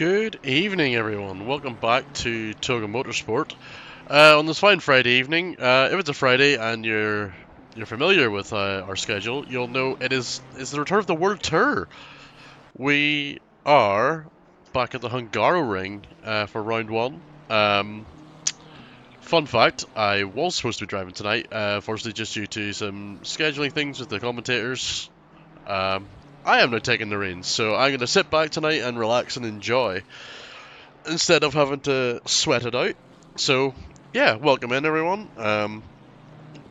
Good evening, everyone. Welcome back to Toga Motorsport. On this fine Friday evening, if it's a Friday and you're familiar with our schedule, you'll know it's the return of the World Tour. We are back at the Hungaroring for round one. Fun fact: I was supposed to be driving tonight. Fortunately, just due to some scheduling things with the commentators, um, I am now taking the reins. So I'm going to sit back tonight and relax and enjoy, instead of having to sweat it out. So, yeah, welcome in, everyone.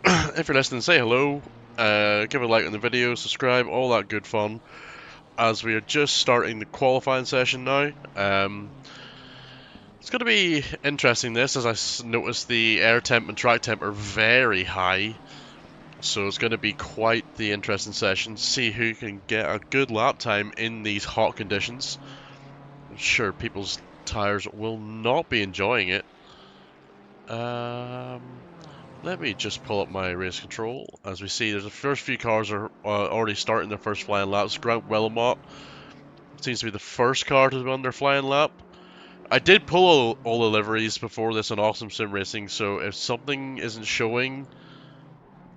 If you're listening, say hello, give a like on the video, subscribe, all that good fun, as we are just starting the qualifying session now. It's going to be interesting, this, as I noticed the air temp and track temp are very high, so it's going to be quite the interesting session to see who can get a good lap time in these hot conditions. I'm sure people's tyres will not be enjoying it. Let me just pull up my race control. As we see, there's the first few cars are already starting their first flying laps. Grant Wilmot seems to be the first car to run their flying lap. I did pull all the liveries before this on Awesome Sim Racing, so if something isn't showing,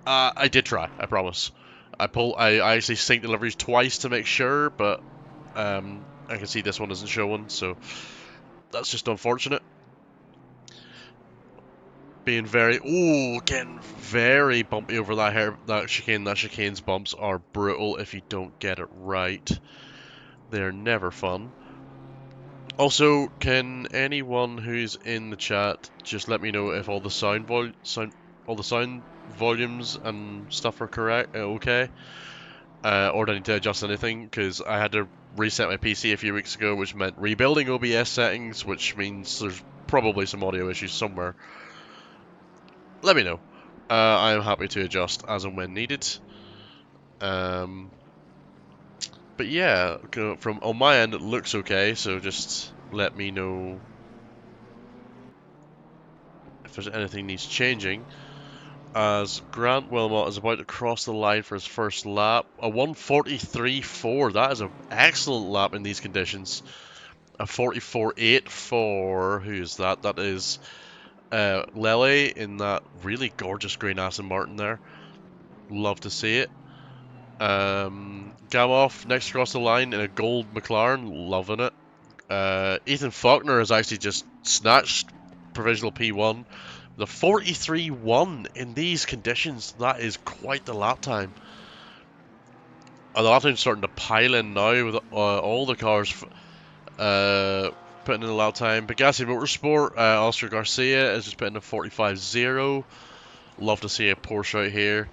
I did try, I promise. I actually synced the liveries twice to make sure, but I can see this one isn't showing, so that's just unfortunate. Being getting very bumpy over that chicane. That chicane's bumps are brutal if you don't get it right. They're never fun. Also, can anyone who's in the chat just let me know if all the sound volumes and stuff are correct, okay? Or do I need to adjust anything? Because I had to reset my PC a few weeks ago, which meant rebuilding OBS settings, which means there's probably some audio issues somewhere. Let me know. I am happy to adjust as and when needed. But yeah, from on my end it looks okay, so just let me know if there's anything needs changing. As Grant Wilmot is about to cross the line for his first lap, a 1:43.4. That is an excellent lap in these conditions. A 44.8 for who's that? That is Lele in that really gorgeous green Aston Martin there. Love to see it. Gamoff next across the line in a gold McLaren, loving it. Ethan Faulkner has actually just snatched provisional P1. The 43.1 in these conditions, that is quite the lap time. And the lap time's starting to pile in now with all the cars putting in a lap time. Toga Motorsport, Oscar Garcia is just putting in a 45.0. Love to see a Porsche out here.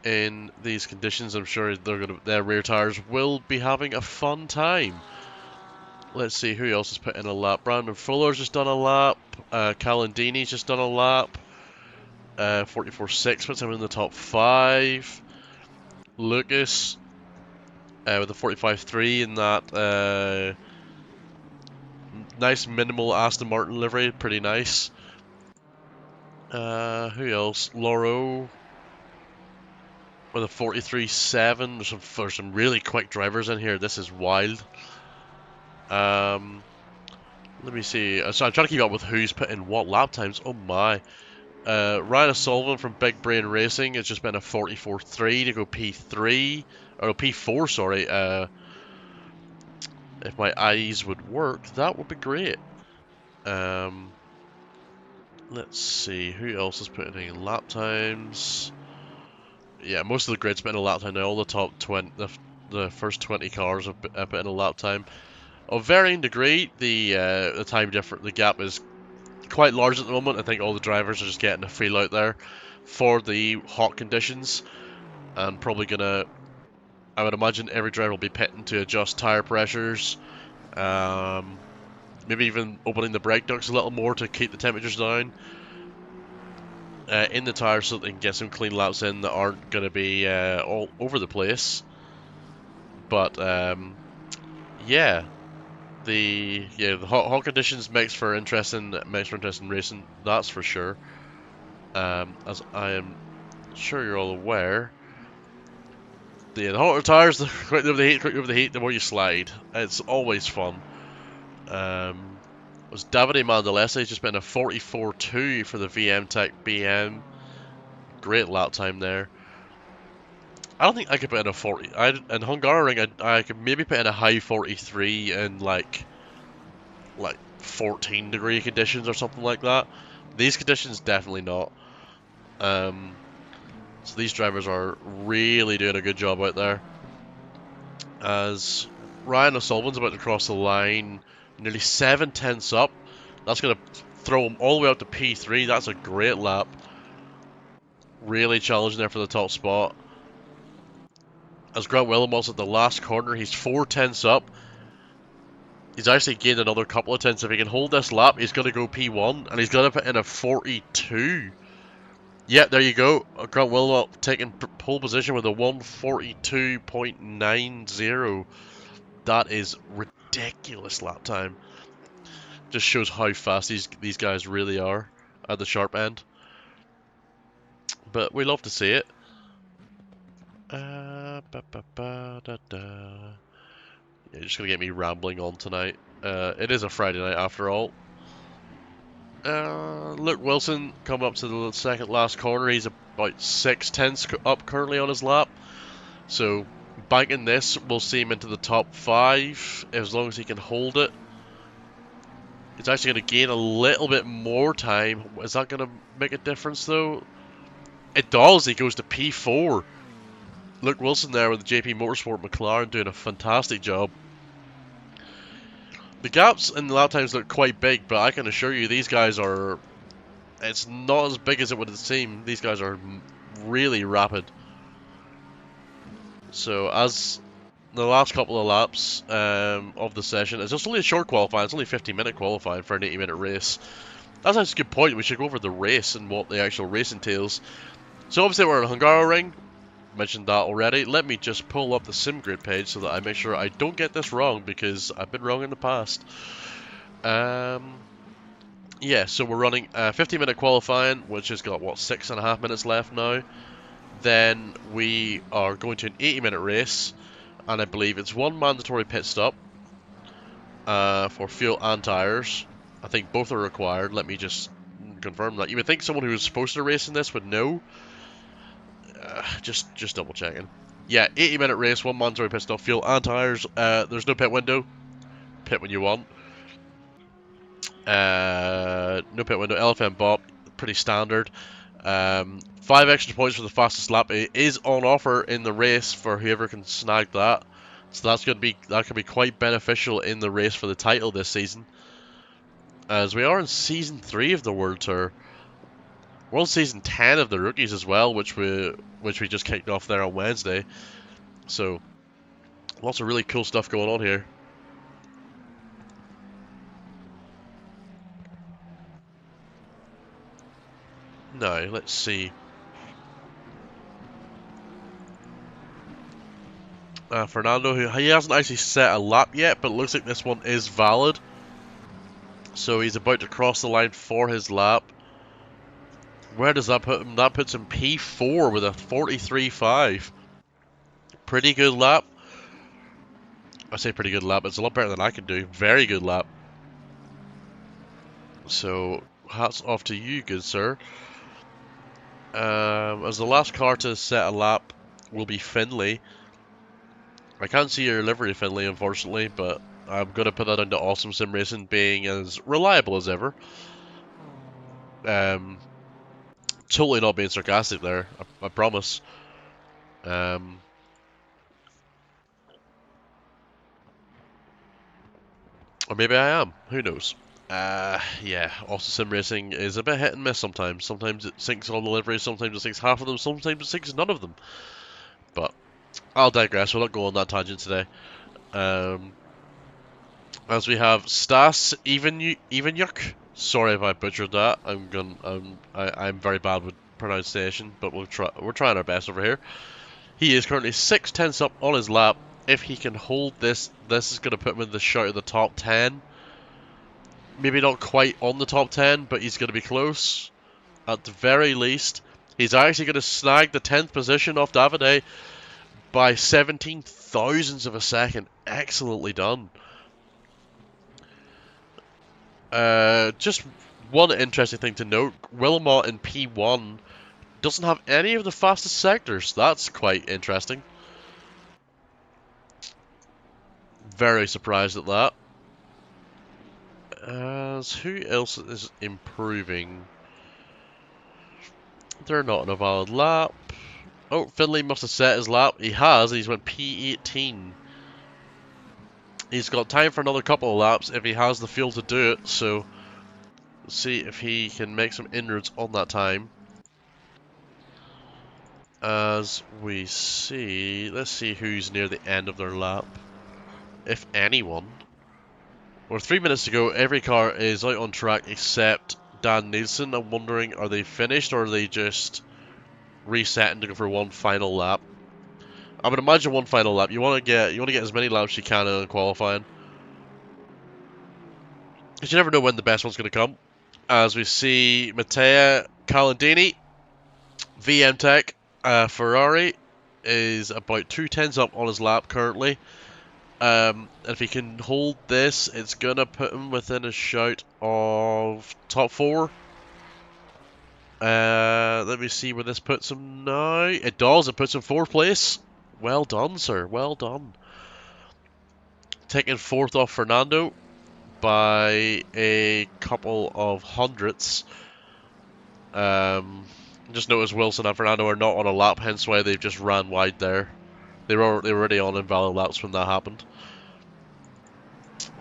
In these conditions, I'm sure their rear tires will be having a fun time. Let's see who else has put in a lap. Brandon Fuller's just done a lap. Calandini's just done a lap. 44.6 puts him in the top 5. Lucas with a 45.3 in that nice minimal Aston Martin livery, pretty nice. Who else? Loro with a 43.7. There's some really quick drivers in here. This is wild. Let me see. So I'm trying to keep up with who's put in what lap times. Oh my. Ryan O'Sullivan from Big Brain Racing has just been a 44.3 to go P3. Or P4, sorry. If my eyes would work, that would be great. Let's see. Who else is putting in lap times? Yeah, most of the grid's put in a lap time now. All the top 20, the first 20 cars have put in a lap time. Of varying degree, the time difference, the gap is quite large at the moment. I think all the drivers are just getting a feel out there for the hot conditions, and probably gonna, I would imagine every driver will be pitting to adjust tire pressures, maybe even opening the brake ducts a little more to keep the temperatures down in the tires, so that they can get some clean laps in that aren't going to be all over the place. But yeah. The hot conditions makes for interesting racing, that's for sure. As I am sure you're all aware, Yeah, the hotter tires, the quicker the heat, the more you slide. It's always fun. Was Davide Mandolese just been a 44.2 for the VM Tech BM. Great lap time there. I don't think I could put in a 40. In Hungaroring, I could maybe put in a high 43 in like 14-degree conditions or something like that. These conditions, definitely not. So these drivers are really doing a good job out there. As Ryan O'Sullivan's about to cross the line, nearly 7/10 up. That's going to throw him all the way up to P3. That's a great lap. Really challenging there for the top spot. As Grant Willemot's at the last corner, he's 4/10 up. He's actually gained another couple of tenths. If he can hold this lap, he's going to go P1, and he's going to put in a 42. Yeah, there you go. Grant Willemot taking pole position with a 1:42.90. That is ridiculous lap time. Just shows how fast these guys really are at the sharp end. But we love to see it. You're just gonna get me rambling on tonight. It is a Friday night after all. Luke Wilson coming up to the second last corner. He's about 6/10 up currently on his lap. So banking this, we'll see him into the top 5 as long as he can hold it. He's actually going to gain a little bit more time. Is that going to make a difference though? It does. He goes to P4. Luke Wilson there with the GT3 Motorsport McLaren doing a fantastic job. The gaps in the lap times look quite big, but I can assure you these guys are... It's not as big as it would seem. These guys are really rapid. So as the last couple of laps of the session, it's just only a short qualifying. It's only 50-minute qualifying for an 80-minute race. That's actually a good point. We should go over the race and what the actual race entails. So obviously we're in Hungaroring. Mentioned that already. Let me just pull up the sim grid page so that I make sure I don't get this wrong, because I've been wrong in the past. Yeah, so we're running 50-minute qualifying, which has got, what, 6.5 minutes left now. Then we are going to an 80-minute race, and I believe it's one mandatory pit stop for fuel and tires. I think both are required. Let me just confirm that. You would think someone who was supposed to race in this would know. Just double checking. Yeah, 80-minute race, one mandatory pit stop, fuel and tires. There's no pit window. Pit when you want. No pit window. LFM Bob, pretty standard. 5 extra points for the fastest lap. It is on offer in the race for whoever can snag that. So that could be quite beneficial in the race for the title this season. As we are in season 3 of the World Tour. We're on season 10 of the rookies as well, which we just kicked off there on Wednesday. So lots of really cool stuff going on here. Now, let's see. Fernando, he hasn't actually set a lap yet, but it looks like this one is valid. So he's about to cross the line for his lap. Where does that put him? That puts him P4 with a 43.5. Pretty good lap. I say pretty good lap. It's a lot better than I can do. Very good lap. So, hats off to you, good sir. As the last car to set a lap will be Finley. I can't see your livery, Finley, unfortunately, but I'm going to put that into Awesome Sim Racing being as reliable as ever. Totally not being sarcastic there, I promise. Or maybe I am, who knows. Yeah, Awesome Sim Racing is a bit hit and miss sometimes. Sometimes it sinks all the liveries, sometimes it sinks half of them, sometimes it sinks none of them. But I'll digress, we'll not go on that tangent today. As we have Stas Evenyuk. Sorry if I butchered that. I'm very bad with pronunciation, but we're trying our best over here. He is currently 6/10 up on his lap. If he can hold this, this is going to put him in the shout of the top 10. Maybe not quite on the top 10, but he's going to be close. At the very least, he's actually going to snag the 10th position off Davide. by 17 thousandths of a second. Excellently done. Just one interesting thing to note, Wilmot in P1 doesn't have any of the fastest sectors. That's quite interesting. Very surprised at that. Who else is improving? They're not on a valid lap. Oh, Finley must have set his lap. He has, and he's went P18. He's got time for another couple of laps if he has the fuel to do it, so let's see if he can make some inroads on that time. As we see, let's see who's near the end of their lap. If anyone. Well, 3 minutes to go, every car is out on track except Dan Nielsen. I'm wondering, are they finished or are they just resetting to go for one final lap? I would imagine one final lap. You want to get as many laps as you can in qualifying. Because you never know when the best one's going to come. As we see Matteo Calandini, VM Tech, Ferrari is about 2 tenths up on his lap currently. If he can hold this, it's gonna put him within a shout of top 4. Let me see where this puts him now. It does, it puts him 4th place. Well done, sir, well done. Taking 4th off Fernando by a couple of hundredths. Just notice Wilson and Fernando are not on a lap, hence why they've just ran wide there. They were already on invalid laps when that happened.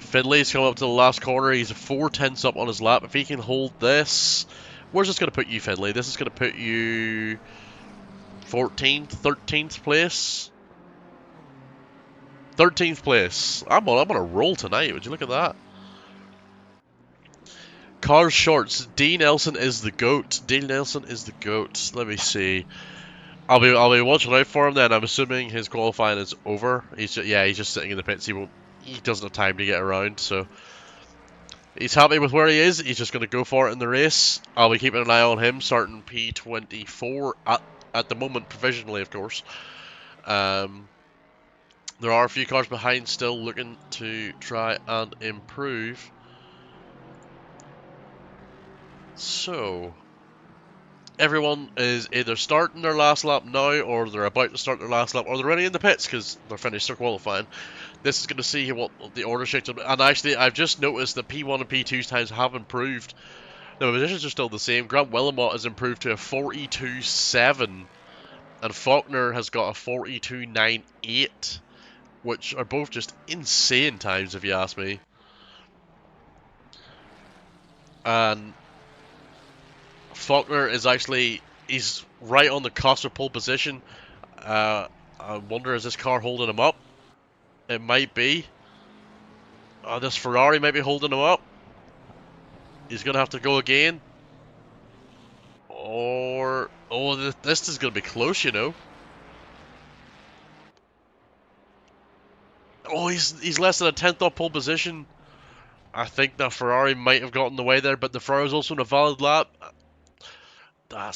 Finley's coming up to the last corner. He's 4 tenths up on his lap. If he can hold this, where's this going to put you, Finley? This is going to put you 14th, 13th place. 13th place. I'm on a roll tonight. Would you look at that? Cars shorts. D Nelson is the GOAT. D Nelson is the GOAT. Let me see. I'll be watching out for him then. I'm assuming his qualifying is over. He's just sitting in the pits. He doesn't have time to get around, so he's happy with where he is. He's just going to go for it in the race. I'll be keeping an eye on him, starting P24 at the moment, provisionally, of course. There are a few cars behind still looking to try and improve. So everyone is either starting their last lap now, or they're about to start their last lap, or they're already in the pits because they're finished their qualifying. This is going to see what the order shakes up. And actually, I've just noticed that P1 and P2's times have improved. The positions are still the same. Grant Willamot has improved to a 42.7, and Faulkner has got a 42.98, which are both just insane times, if you ask me. And Faulkner is he's right on the cusp of pole position. I wonder, is this car holding him up? It might be. This Ferrari might be holding him up. He's going to have to go again. Or... oh, this is going to be close, you know. Oh, he's less than a 10th off pole position. I think that Ferrari might have gotten the way there, but the Ferrari's also in a valid lap. I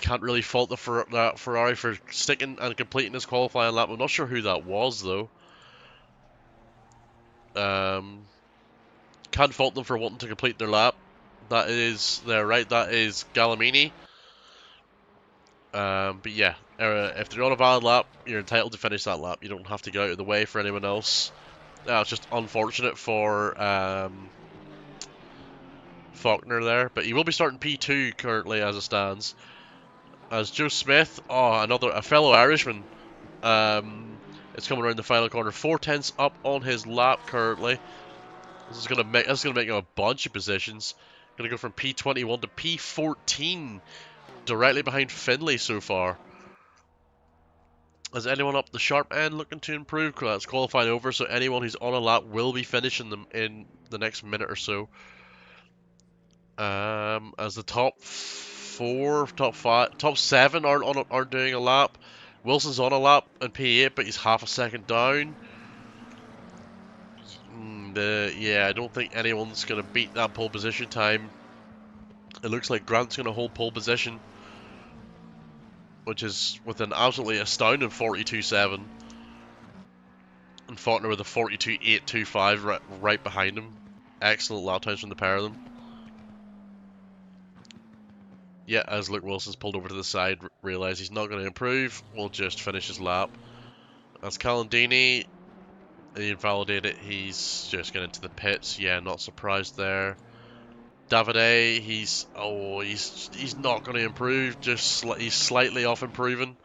can't really fault that Ferrari for sticking and completing his qualifying lap. I'm not sure who that was, though. Can't fault them for wanting to complete their lap. That is, they're right, that is Gallimini. But yeah, if they're on a valid lap, you're entitled to finish that lap. You don't have to get out of the way for anyone else. It's just unfortunate for Faulkner there, but he will be starting P2 currently as it stands. As Joe Smith, a fellow Irishman, it's coming around the final corner. 4 tenths up on his lap currently. This is gonna make him a bunch of positions. Gonna go from P21 to P14, directly behind Finley so far. Is anyone up the sharp end looking to improve? That's qualifying over, so anyone who's on a lap will be finishing them in the next minute or so. As the top 4, top 5, top 7 aren't doing a lap. Wilson's on a lap in P8, but he's half a second down. Yeah, I don't think anyone's going to beat that pole position time. It looks like Grant's going to hold pole position. which is with an absolutely astounding 42.7. And Faulkner with a 42.825 right behind him. Excellent lap times from the pair of them. Yeah, as Luke Wilson's pulled over to the side, realised he's not going to improve, we'll just finish his lap. As Calendini, he invalidated, he's just getting into the pits. Yeah, not surprised there. Davide, he's not going to improve. He's slightly off improving,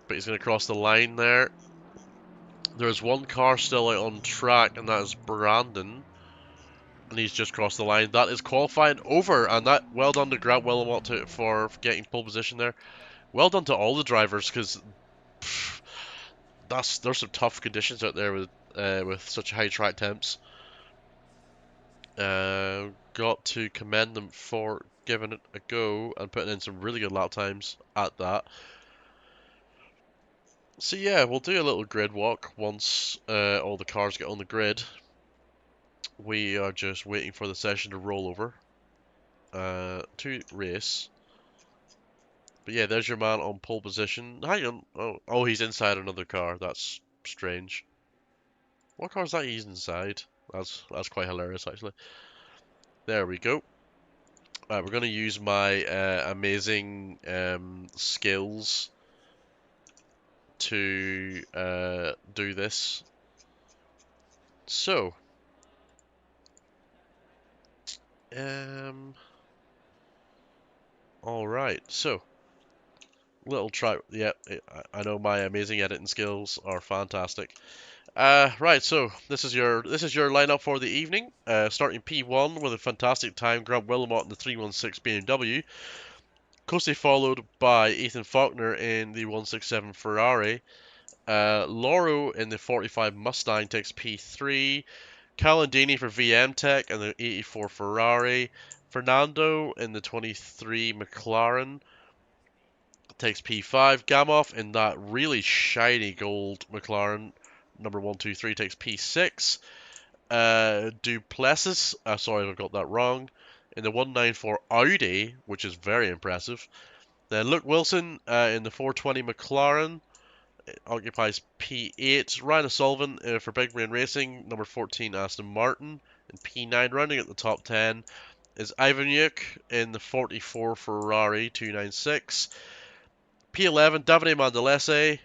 but he's going to cross the line there. There's one car still out on track, and that is Brandon, and he's just crossed the line. That is qualifying over, and that well done to Grant Willamot for getting pole position there. Well done to all the drivers, because there's some tough conditions out there with such high track temps. Got to commend them for giving it a go and putting in some really good lap times at that. So yeah, we'll do a little grid walk once all the cars get on the grid. We are just waiting for the session to roll over to race. But yeah, there's your man on pole position. Hang on. Oh, he's inside another car. That's strange. What car is that he's inside? That's quite hilarious, actually. There we go. We're going to use my amazing skills to do this. So, all right. So, little try. Yeah, I know my amazing editing skills are fantastic. Right. So this is your lineup for the evening. Starting P1 with a fantastic time, Grant Wilmot in the 316 BMW. Closely followed by Ethan Faulkner in the 167 Ferrari. Lauro in the 45 Mustang takes P3. Calandini for VM Tech and the 84 Ferrari. Fernando in the 23 McLaren takes P5. Gamoff in that really shiny gold McLaren number 123 takes P6. Duplessis, sorry if I got that wrong, in the 194 Audi, which is very impressive. Then Luke Wilson in the 420 McLaren occupies P8. Ryan O'Sullivan for Big Brain Racing, number 14 Aston Martin, and P9 rounding at the top 10 is Ivan Yuk in the 44 Ferrari 296. P11 Davide Mandalese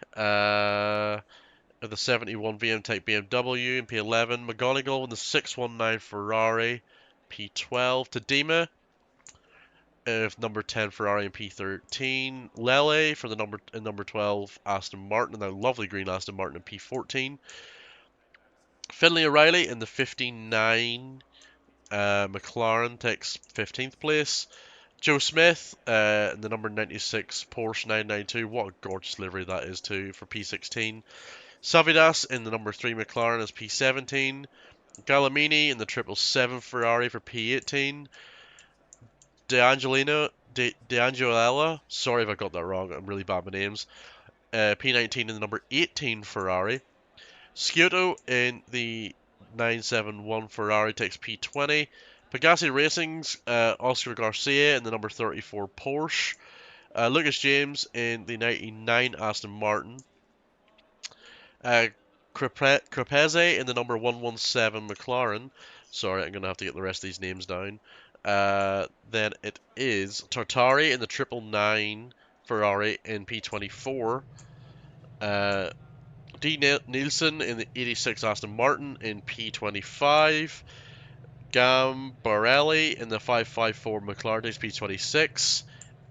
in the 71 VM Tech BMW in P11. McGonigal in the 619 Ferrari P12. Tadima number 10 Ferrari in P13. Lele for the number 12 Aston Martin, and a lovely green Aston Martin in P14. Finlay O'Reilly in the 59 McLaren takes 15th place. Joe Smith in the number 96 Porsche 992. What a gorgeous livery that is too for P16. Savidas in the number 3 McLaren is P17. Galamini in the 777 Ferrari for P18. D'Angelella, sorry if I got that wrong, I'm really bad with names. P19 in the number 18 Ferrari. Sciotto in the 971 Ferrari takes P20. Pegassi Racing's Oscar Garcia in the number 34 Porsche. Lucas James in the 99 Aston Martin. Crepese in the number 117 McLaren. Sorry, I'm going to have to get the rest of these names down. Then it is Tartari in the 999 Ferrari in P24. D. Nielsen in the 86 Aston Martin in P25. Gambarelli in the 554 McLaren takes P26.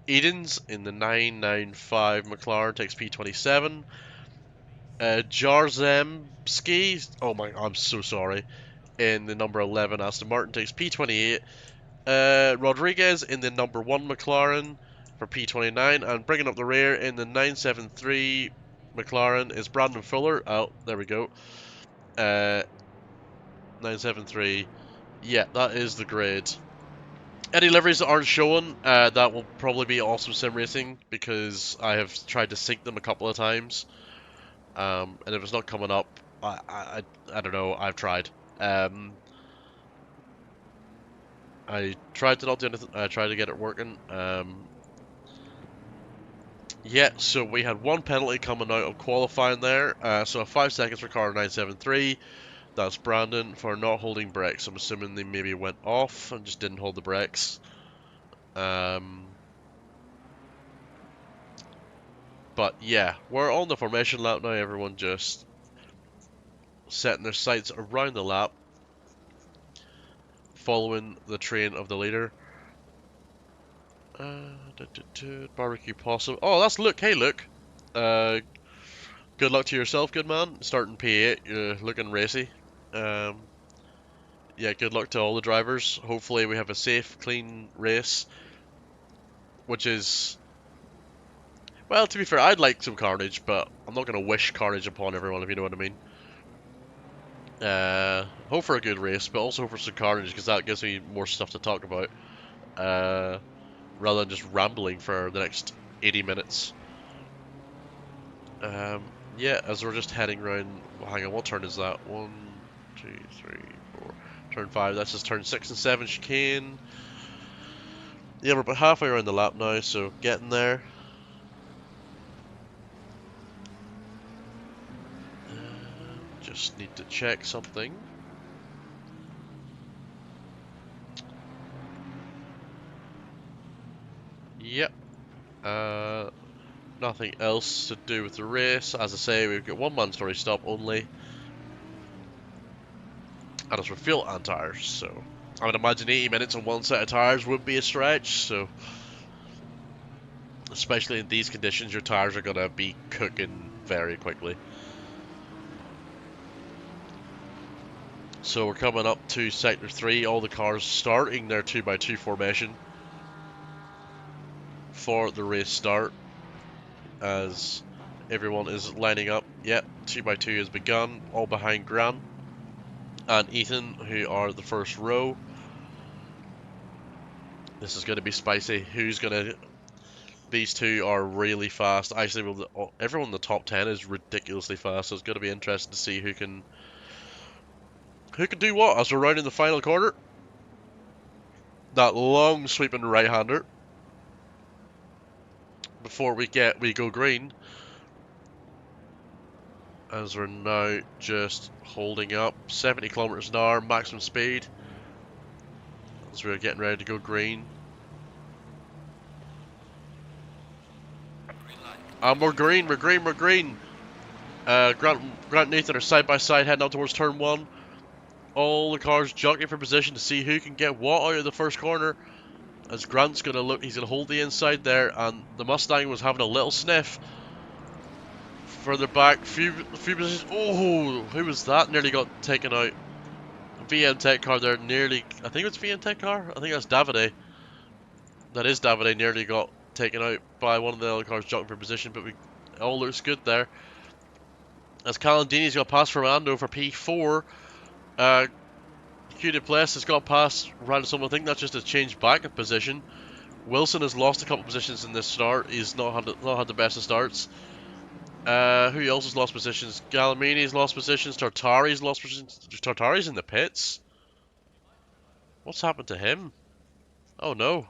Edens in the 995 McLaren takes P27. Jarzembski, oh my, I'm so sorry, in the number 11 Aston Martin takes P28. Rodriguez in the number 1 McLaren for P29, and bringing up the rear in the 973 McLaren is Brandon Fuller. Oh, there we go. 973. Yeah, that is the grid. Any liveries that aren't showing, that will probably be Awesome Sim Racing, because I have tried to sync them a couple of times. And if it's not coming up, I don't know, I've tried. I tried to not do anything, I tried to get it working. Yeah, so we had one penalty coming out of qualifying there. So 5 seconds for car 973. That's Brandon for not holding brakes. I'm assuming they maybe went off and just didn't hold the brakes. But yeah, we're on the formation lap now. Everyone just setting their sights around the lap, following the train of the leader. Barbecue possum. Oh, that's Luke. Hey, Luke. Good luck to yourself, good man. Starting P8, you're looking racy. Yeah, good luck to all the drivers. Hopefully we have a safe, clean race, which is... Well, to be fair, I'd like some carnage, but I'm not going to wish carnage upon everyone, if you know what I mean. Hope for a good race, but also hope for some carnage, because that gives me more stuff to talk about. Rather than just rambling for the next 80 minutes. Yeah, as we're just heading around... Well, hang on, what turn is that? 1, 2, 3, 4... Turn 5, that's just turn 6 and 7 chicane. Yeah, we're about halfway around the lap now, so getting there. Just need to check something. Yep. Nothing else to do with the race. As I say, we've got one mandatory stop only. And it's for fuel and tyres, so... I would imagine 80 minutes on one set of tyres would be a stretch, so... Especially in these conditions, your tyres are going to be cooking very quickly. So we're coming up to Sector 3, all the cars starting their 2x2 formation for the race start, as everyone is lining up. Yep, 2x2 has begun, all behind Grant and Ethan, who are the first row. This is going to be spicy. Who's going to... These two are really fast. Actually, everyone in the top 10 is ridiculously fast, so it's going to be interesting to see who can do what as we're rounding the final corner. That long sweeping right-hander before we go green, as we're now just holding up 70 kilometers an hour maximum speed as we're getting ready to go green. And we're green. Grant and Nathan are side by side heading up towards turn 1. All the cars jockeying for position to see who can get what out of the first corner. As Grant's gonna look, he's gonna hold the inside there, and the Mustang was having a little sniff. Further back, few positions. Oh, who was that? Nearly got taken out. VM Tech car there, nearly. I think it's VM Tech car. I think that's Davide. That is Davide. Nearly got taken out by one of the other cars jockeying for position, but it all looks good there. As Calandini's got past Fernando for P4. Q Duplessis has got past Ransom. I think that's just a change back of position. Wilson has lost a couple of positions in this start. He's not had the best of starts. Who else has lost positions? Galamini's lost positions. Tartari's lost positions. Tartari's in the pits. What's happened to him? Oh no.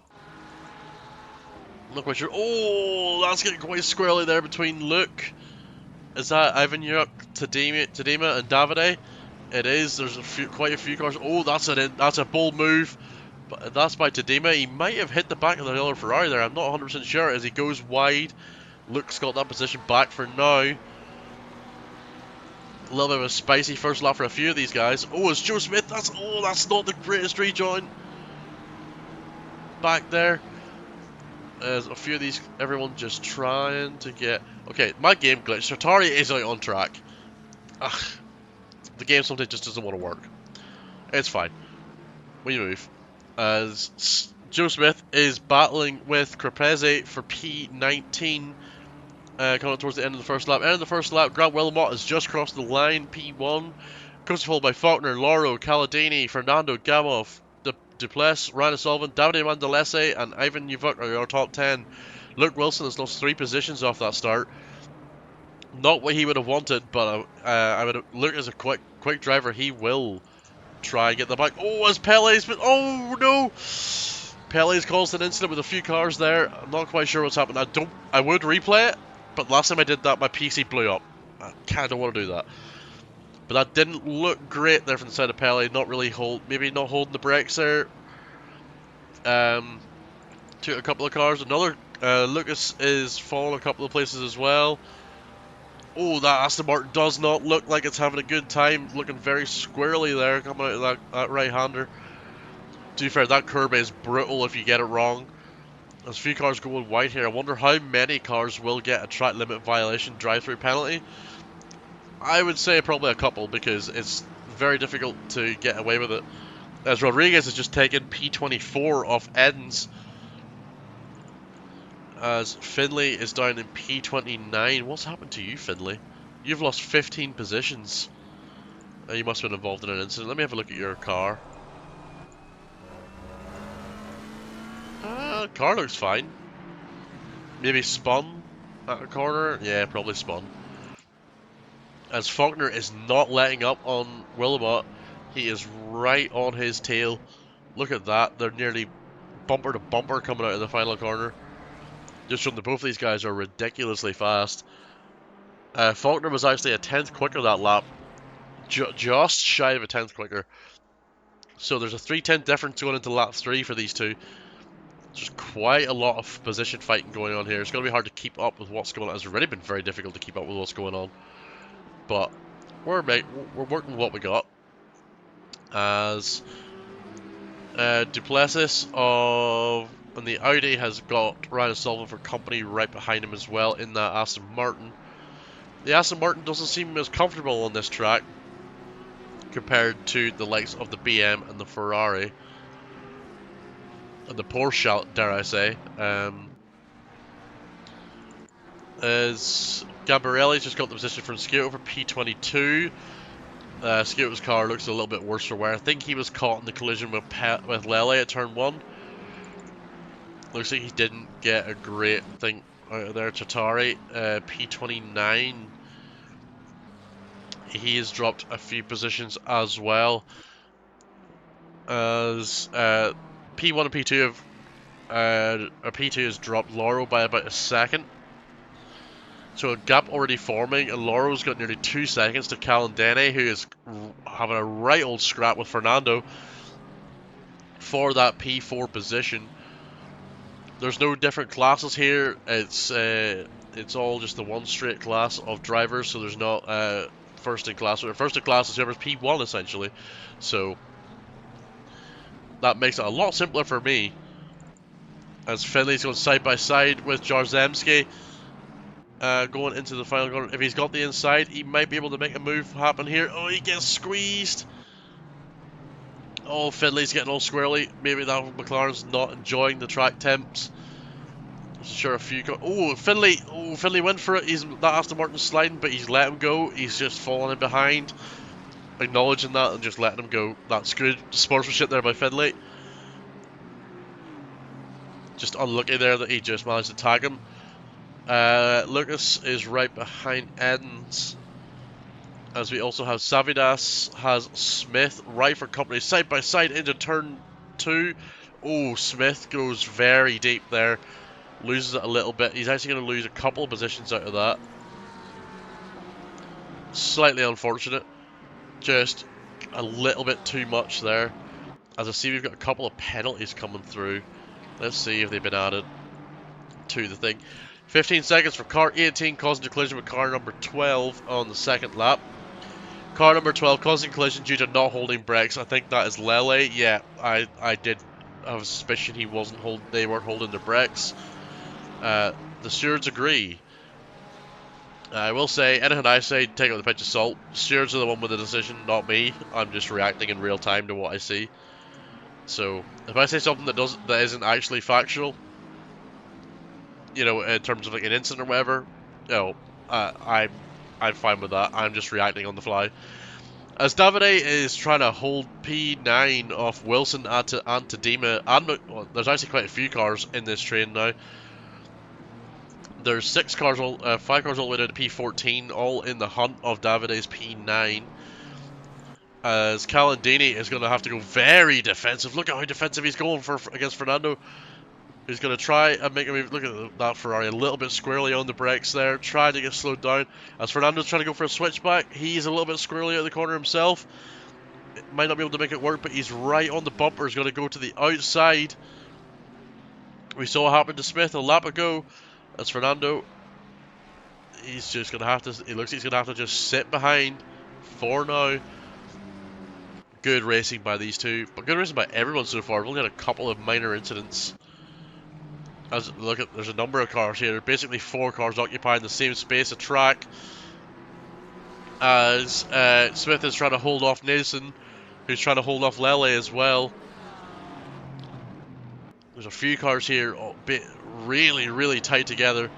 Look what you're... Oh, that's getting quite squirrely there between Luke. Is that Ivanchuk, Tadima, and Davide? It is. There's quite a few cars. Oh, that's a bold move. But that's by Tadima. He might have hit the back of the other Ferrari there. I'm not 100% sure. As he goes wide, Luke's got that position back for now. A little bit of a spicy first lap for a few of these guys. Oh, it's Joe Smith. That's not the greatest rejoin. Back there. There's a few of these. Everyone just trying to get... Okay, my game glitched. Sartari is out on track. Ugh. The game sometimes just doesn't want to work. It's fine. We move. As Joe Smith is battling with Crepese for P19. Coming up towards the end of the first lap. End of the first lap, Grant Wilmot has just crossed the line, P1. Closely followed by Faulkner, Loro, Caladini, Fernando, Gamov, Duplessis, Ryan Sullivan, Davide Mandalese, and Ivan Yuvuk are our top 10. Luke Wilson has lost 3 positions off that start. Not what he would have wanted, but Luke is a quick driver. He will try and get the back. Oh, as Pele's been... Oh, no! Pele's caused an incident with a few cars there. I'm not quite sure what's happened. I would replay it, but last time I did that, my PC blew up. I kind of want to do that. But that didn't look great there from the side of Pele. Not really maybe not holding the brakes there. Took a couple of cars. Another Lucas is falling a couple of places as well. Oh, that Aston Martin does not look like it's having a good time. Looking very squirrely there, coming out of that right-hander. To be fair, that curb is brutal if you get it wrong. There's a few cars going wide here. I wonder how many cars will get a track limit violation drive-through penalty. I would say probably a couple, because it's very difficult to get away with it. As Rodriguez has just taken P24 off Edens. As Finley is down in P29. What's happened to you, Finley? You've lost 15 positions. You must have been involved in an incident. Let me have a look at your car. Car looks fine. Maybe spun at a corner? Yeah, probably spun. As Faulkner is not letting up on Wilmot. He is right on his tail. Look at that. They're nearly bumper to bumper coming out of the final corner. Just showing that both of these guys are ridiculously fast. Faulkner was actually a 10th quicker that lap. Just shy of a 10th quicker. So there's a 3:10 difference going into lap 3 for these two. There's quite a lot of position fighting going on here. It's going to be hard to keep up with what's going on. It's already been very difficult to keep up with what's going on. But we're working with what we got. As Duplessis on the Audi has got Ryan Sullivan for company right behind him as well in that Aston Martin. The Aston Martin doesn't seem as comfortable on this track compared to the likes of the BM and the Ferrari. And the Porsche, dare I say. As Gabrielli's just got the position from Skioto for P22. Skioto's car looks a little bit worse for wear. I think he was caught in the collision with Lele at turn 1. Looks like he didn't get a great thing out of there. Tatari, P29. He has dropped a few positions as well. As P1 and P2 have P2 has dropped Lauro by about a second. So a gap already forming, and Lauro's got nearly 2 seconds to Calendene, who is having a right old scrap with Fernando for that P4 position. There's no different classes here. It's all just the one straight class of drivers, so there's not first in class. First in class is whoever's P1 essentially. So that makes it a lot simpler for me. As Finley's going side by side with Jarzemski. Going into the final corner. If he's got the inside, he might be able to make a move happen here. Oh, he gets squeezed. Oh, Finley's getting all squirrely. Maybe that McLaren's not enjoying the track temps. Sure, a few. Finley went for it. That Aston Martin's sliding, but he's let him go. He's just falling in behind, acknowledging that and just letting him go. That's good sportsmanship there by Finley. Just unlucky there that he just managed to tag him. Lucas is right behind Edens. As we also have Savidas, has Smith right for company side by side into turn 2. Oh, Smith goes very deep there. Loses it a little bit. He's actually going to lose a couple of positions out of that. Slightly unfortunate. Just a little bit too much there. As I see, we've got a couple of penalties coming through. Let's see if they've been added to the thing. 15 seconds for car 18 causing a collision with car number 12 on the second lap. Car number 12 causing collision due to not holding brakes. I think that is Lele. Yeah, I did have a suspicion they weren't holding their brakes. The stewards agree. I will say, anything I say, take it with a pinch of salt. Stewards are the one with the decision, not me. I'm just reacting in real time to what I see. So, if I say something that isn't actually factual, you know, in terms of like an incident or whatever, you know, I'm fine with that. I'm just reacting on the fly. As Davide is trying to hold P9 off Wilson and Tadema, well, there's actually quite a few cars in this train now. There's 5 cars all the way down to P14, all in the hunt of Davide's P9. as Calandini is going to have to go very defensive. Look at how defensive he's going against Fernando. He's going to try and make him, look at that Ferrari, a little bit squirrely on the brakes there, trying to get slowed down. As Fernando's trying to go for a switchback, he's a little bit squirrely at the corner himself. Might not be able to make it work, but he's right on the bumper. He's going to go to the outside. We saw what happened to Smith a lap ago. As Fernando, he's just going to have to, he looks like he's going to have to just sit behind for now. Good racing by these two, but good racing by everyone so far. We've only had a couple of minor incidents. As look at, there's a number of cars here. Basically 4 cars occupying the same space of track. As Smith is trying to hold off Nelson, who's trying to hold off Lele as well. There's a few cars here, really tight together.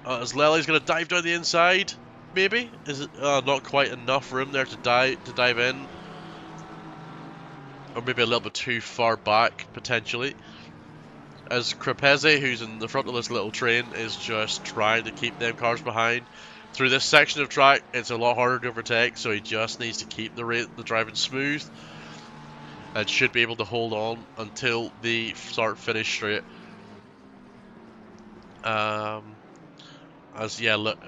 As Lele's going to dive down the inside, maybe? Is it not quite enough room there to dive in? Or maybe a little bit too far back, potentially. As Crepese, who's in the front of this little train, is just trying to keep them cars behind. Through this section of track, it's a lot harder to overtake, so he just needs to keep the driving smooth. And should be able to hold on until the start-finish straight. As yeah, look,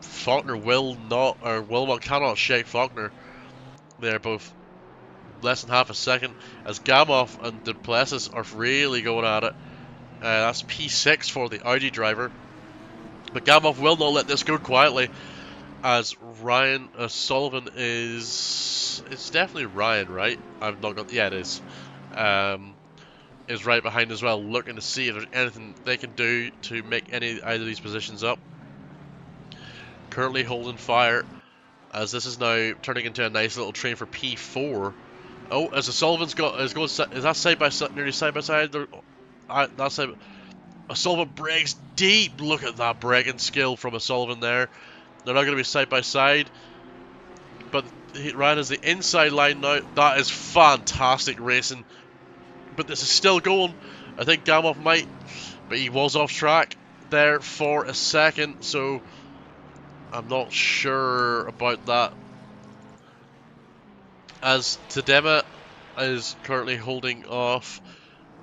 Faulkner cannot shake Faulkner. They're both less than half a second. As Gamow and Duplessis are really going at it. That's P6 for the Audi driver. But Gamow will not let this go quietly. As Ryan Sullivan is... It's definitely Ryan, right? I've not got... Yeah, it is. Is right behind as well, looking to see if there's anything they can do to make either of these positions up. Currently holding fire, as this is now turning into a nice little train for P4. Oh, as the Sullivan's is that side by side, nearly side by side? That side. Sullivan brakes deep. Look at that braking skill from a Sullivan there. They're not going to be side by side, but Ryan has the inside line now. That is fantastic racing. But this is still going. I think Gamow might, but he was off track there for a second, so I'm not sure about that. As Tadema is currently holding off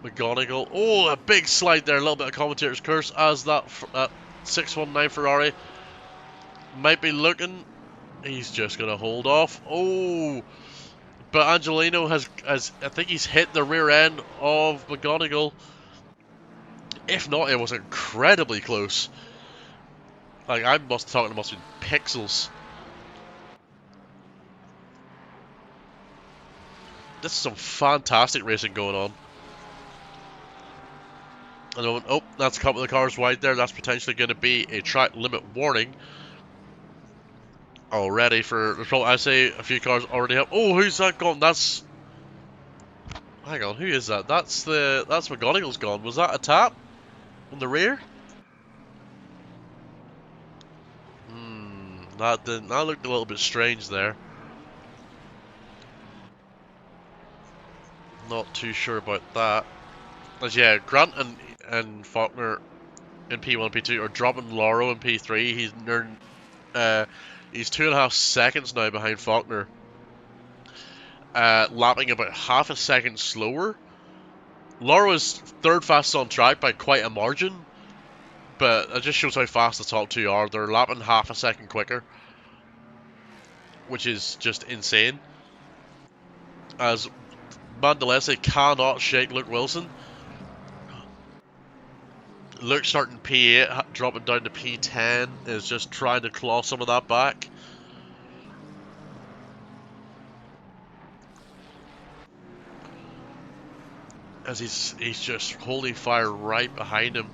McGonigal. Oh, a big slide there, a little bit of commentator's curse, as that 619 Ferrari might be looking. He's just going to hold off. Oh, but Angelino has, I think he's hit the rear end of McGonigal. If not, it was incredibly close. Like, I'm talking, it must have been pixels. This is some fantastic racing going on. And oh, that's a couple of cars wide there. That's potentially going to be a track limit warning. Already for, I say a few cars already have. Oh, who's that gone? That's... Hang on, who is that? That's McGonigal's gone. Was that a tap on the rear? That looked a little bit strange there. Not too sure about that. As yeah, Grant and Faulkner in P1 and P2 are dropping Lauro in P3. He's 2.5 seconds now behind Faulkner. Lapping about half a second slower. Lauro is third fastest on track by quite a margin. But it just shows how fast the top two are. They're lapping half a second quicker, which is just insane. As Mandalese cannot shake Luke Wilson. Luke starting P8, dropping down to P10, is just trying to claw some of that back. As he's just holding fire right behind him.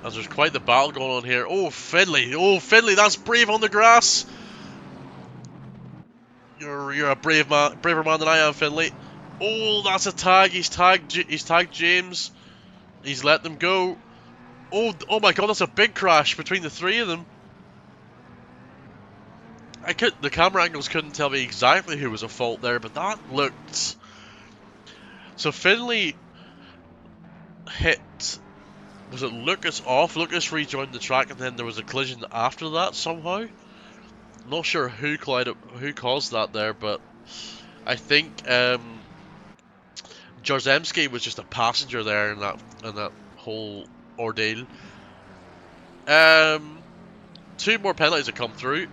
As there's quite the battle going on here. Oh, Finley! Oh, Finley! That's brave on the grass. You're a brave man, braver man than I am, Finley. Oh, that's a tag. He's tagged James. He's let them go. Oh my God! That's a big crash between the three of them. The camera angles couldn't tell me exactly who was at fault there, but that looked. So Finley hit. Was it Lucas off? Lucas rejoined the track, and then there was a collision after that somehow. Not sure who caused that there, but I think Jarzemski was just a passenger there in that whole ordeal. 2 more penalties have come through.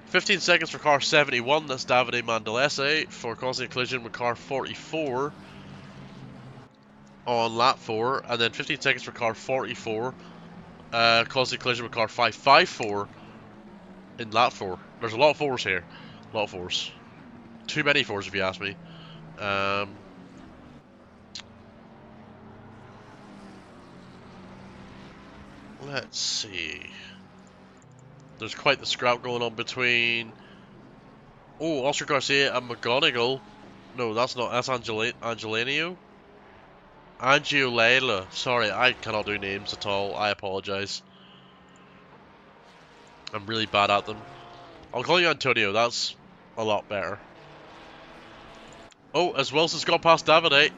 15 seconds for car 71, that's Davide Mandolese, for causing a collision with car 44 on lap 4, and then 15 seconds for car 44, causing a collision with car 554 in lap 4. There's a lot of 4s here. A lot of 4s. Too many 4s if you ask me. Let's see. There's quite the scrap going on between... Oh, Oscar Garcia and McGonigal. No, that's not. That's Angelino. Angiolela. Sorry, I cannot do names at all. I apologize. I'm really bad at them. I'll call you Antonio. That's a lot better. Oh, as Wilson's got past Davide,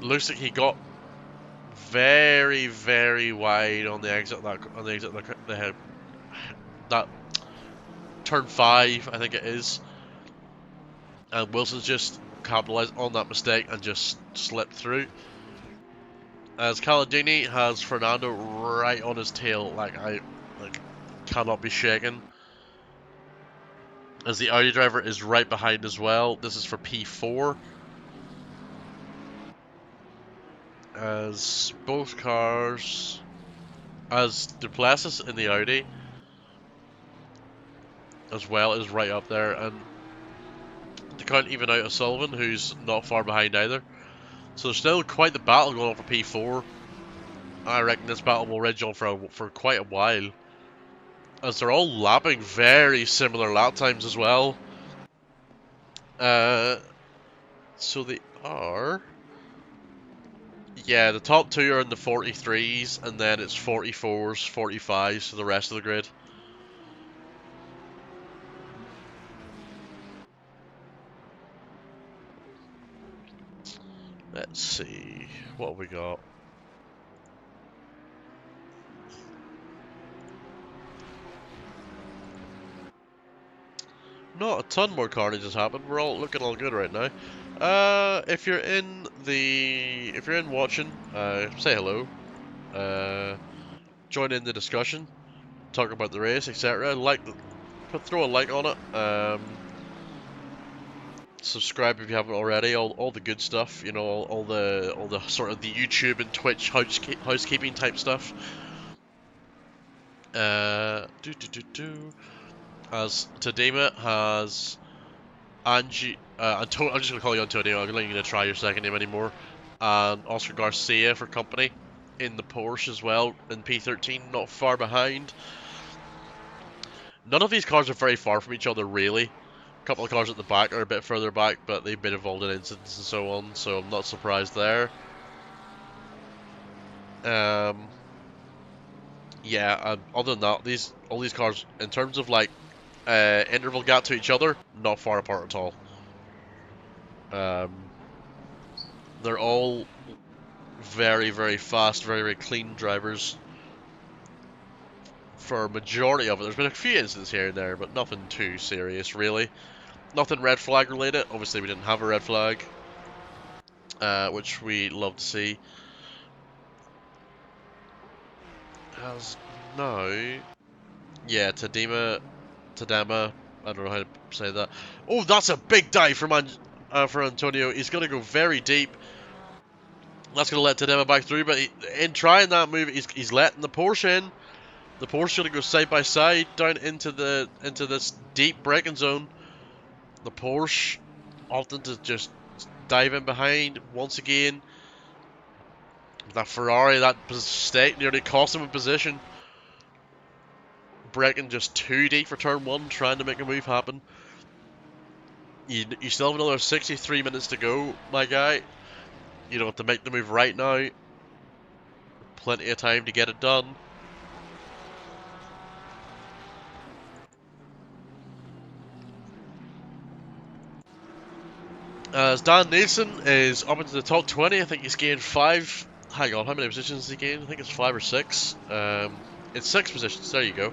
looks like he got very, very wide on the exit. That turn 5, I think it is. And Wilson's just capitalized on that mistake and just slipped through. As Caladini has Fernando right on his tail, I cannot be shaken. As the Audi driver is right behind as well. This is for P4. As both cars, as Duplessis in the Audi as well is right up there, and they can't even out O'Sullivan, who's not far behind either. So there's still quite the battle going on for P4. I reckon this battle will rage on for quite a while, as they're all lapping very similar lap times as well. So they are... Yeah, the top 2 are in the 43s, and then it's 44s, 45s for the rest of the grid. Let's see, what have we got? Not a ton more carnage has happened. We're all looking all good right now. If you're in watching, say hello. Join in the discussion. Talk about the race, etc. Throw a like on it. Subscribe if you haven't already. All the good stuff. You know, all the sort of the YouTube and Twitch housekeeping type stuff. As Tadema has Angie, I'm just going to call you Antonio, I'm not going to try your second name anymore, and Oscar Garcia for company in the Porsche as well, in P13, not far behind. None of these cars are very far from each other, really. A couple of cars at the back are a bit further back, but they've been involved in incidents and so on, so I'm not surprised there. Yeah, other than that, all these cars, in terms of like interval gap to each other, not far apart at all. They're all very, very fast, very, very clean drivers for a majority of it. There's been a few incidents here and there, but nothing too serious, really. Nothing red flag related. Obviously, we didn't have a red flag, which we love to see. As now, yeah, Tadema, I don't know how to say that. Oh, that's a big dive for Antonio. He's going to go very deep. That's going to let Tadema back through, but in trying that move, he's letting the Porsche in. The Porsche going to go side by side down into this deep braking zone. The Porsche opting to just dive in behind once again. That Ferrari, that mistake nearly cost him a position. Braking just too deep for turn 1, trying to make a move happen. You still have another 63 minutes to go, my guy. You don't have to make the move right now. Plenty of time to get it done. As Dan Nielsen is up into the top 20, I think he's gained 5. Hang on, how many positions has he gained? I think it's 5 or 6. It's 6 positions, there you go.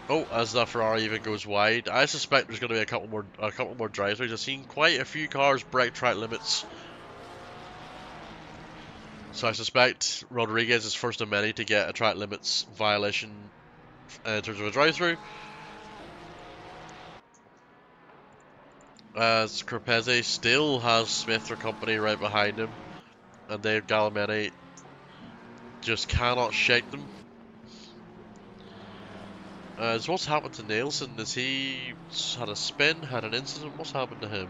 Oh, as the Ferrari even goes wide, I suspect there's going to be a couple more drive-throughs. I've seen quite a few cars break track limits, so I suspect Rodriguez is first of many to get a track limits violation in terms of a drive-through. As Corpese still has Smith or company right behind him, and Dave Gallimetti just cannot shake them. So what's happened to Nielsen? Has he had a spin, had an incident? What's happened to him?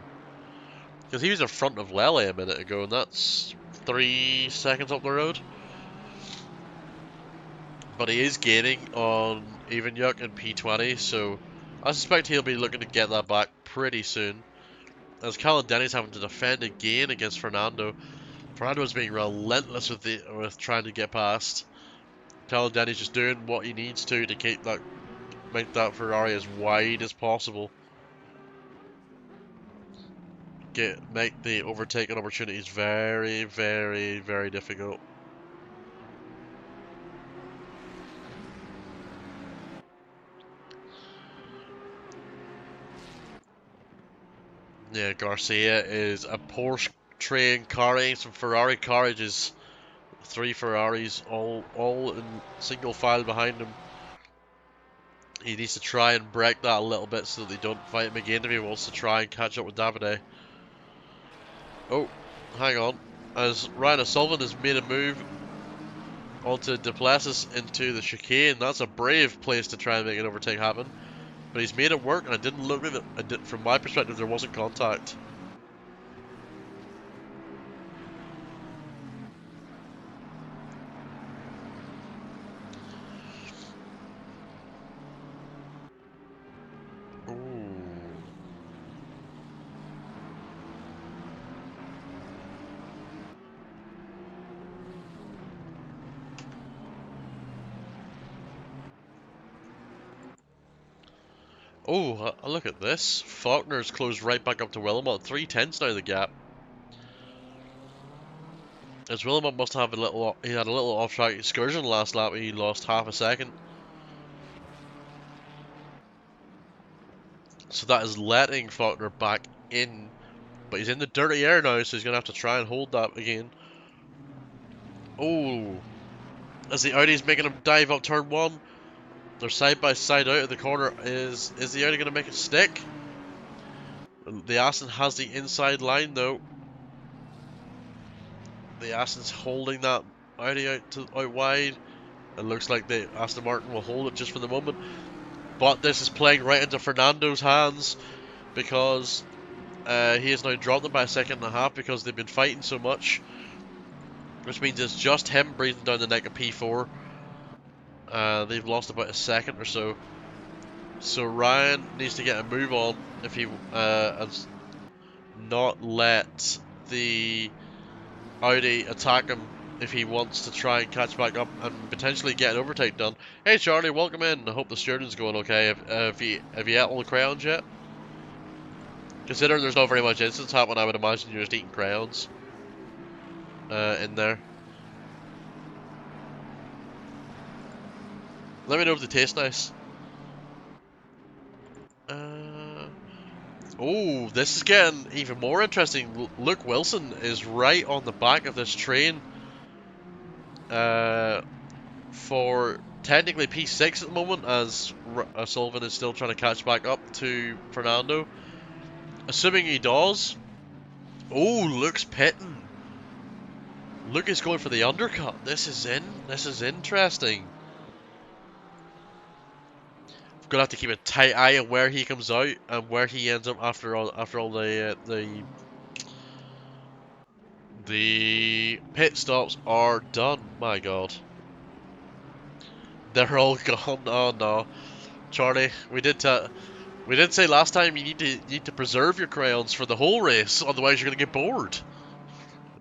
Because he was in front of Lele a minute ago, and that's 3 seconds up the road. But he is gaining on Evanyuk and P20, so I suspect he'll be looking to get that back pretty soon. As Callan Denny's having to defend again against Fernando. Fernando's being relentless with trying to get past. Callan Denny's just doing what he needs to make that Ferrari as wide as possible. Make the overtaking opportunities very, very, very difficult. Yeah, Garcia is a Porsche train carrying some Ferrari carriages. 3 Ferraris all in single file behind him. He needs to try and break that a little bit so that they don't fight him again if he wants to try and catch up with Davide. Oh, hang on. As Ryan O'Sullivan has made a move onto Duplessis into the chicane. That's a brave place to try and make an overtake happen. But he's made it work, and I didn't look at it. From my perspective, there wasn't contact. Oh, look at this. Faulkner's closed right back up to Wilmot. 3/10 now the gap. As Wilmot must have he had a little off-track excursion last lap. He lost half a second. So that is letting Faulkner back in. But he's in the dirty air now, so he's going to have to try and hold that again. Oh, as the Audi's making him dive up turn 1. They're side by side out of the corner. Is the Audi going to make it stick? The Aston has the inside line though. The Aston's holding that Audi out wide. It looks like the Aston Martin will hold it just for the moment. But this is playing right into Fernando's hands because he has now dropped them by a second and a half because they've been fighting so much. Which means it's just him breathing down the neck of P4. They've lost about a second or so. So Ryan needs to get a move on if he and not let the Audi attack him if he wants to try and catch back up and potentially get an overtake done. Hey Charlie, welcome in. I hope the steering's going okay. Have you ate all the crayons yet? Considering there's not very much instance happening, I would imagine you're just eating crayons in there. Let me know if they taste nice. Oh, this is getting even more interesting. Luke Wilson is right on the back of this train for technically P6 at the moment, as Sullivan is still trying to catch back up to Fernando. Assuming he does. Oh, Luke's pitting. Luke is going for the undercut. This is interesting. Gonna have to keep a tight eye on where he comes out and where he ends up after all the pit stops are done. My God, they're all gone. Oh no, Charlie, we did say last time you need to preserve your crayons for the whole race, otherwise you're gonna get bored.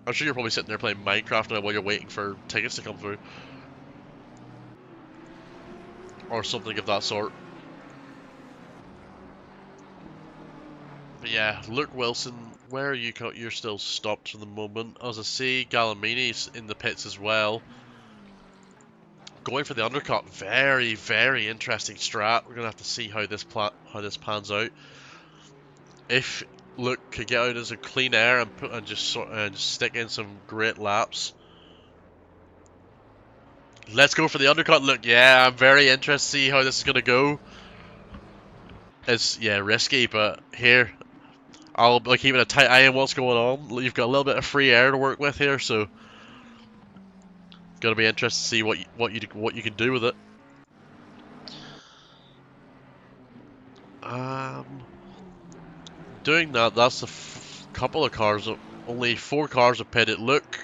I'm sure you're probably sitting there playing Minecraft now while you're waiting for tickets to come through, or something of that sort. But yeah, Luke Wilson, where are you? You're still stopped for the moment. As I see, Gallimini's in the pits as well. Going for the undercut. Very, very interesting strat. We're gonna have to see how this pans out. If Luke could get out as a clean air and just stick in some great laps. Let's go for the undercut. Look, yeah, I'm very interested to see how this is gonna go. It's risky, but here I'll be keeping a tight eye on what's going on. You've got a little bit of free air to work with here, so it's gonna be interesting to see what you can do with it. Doing that, that's a couple of cars. Only 4 cars have pitted. Luke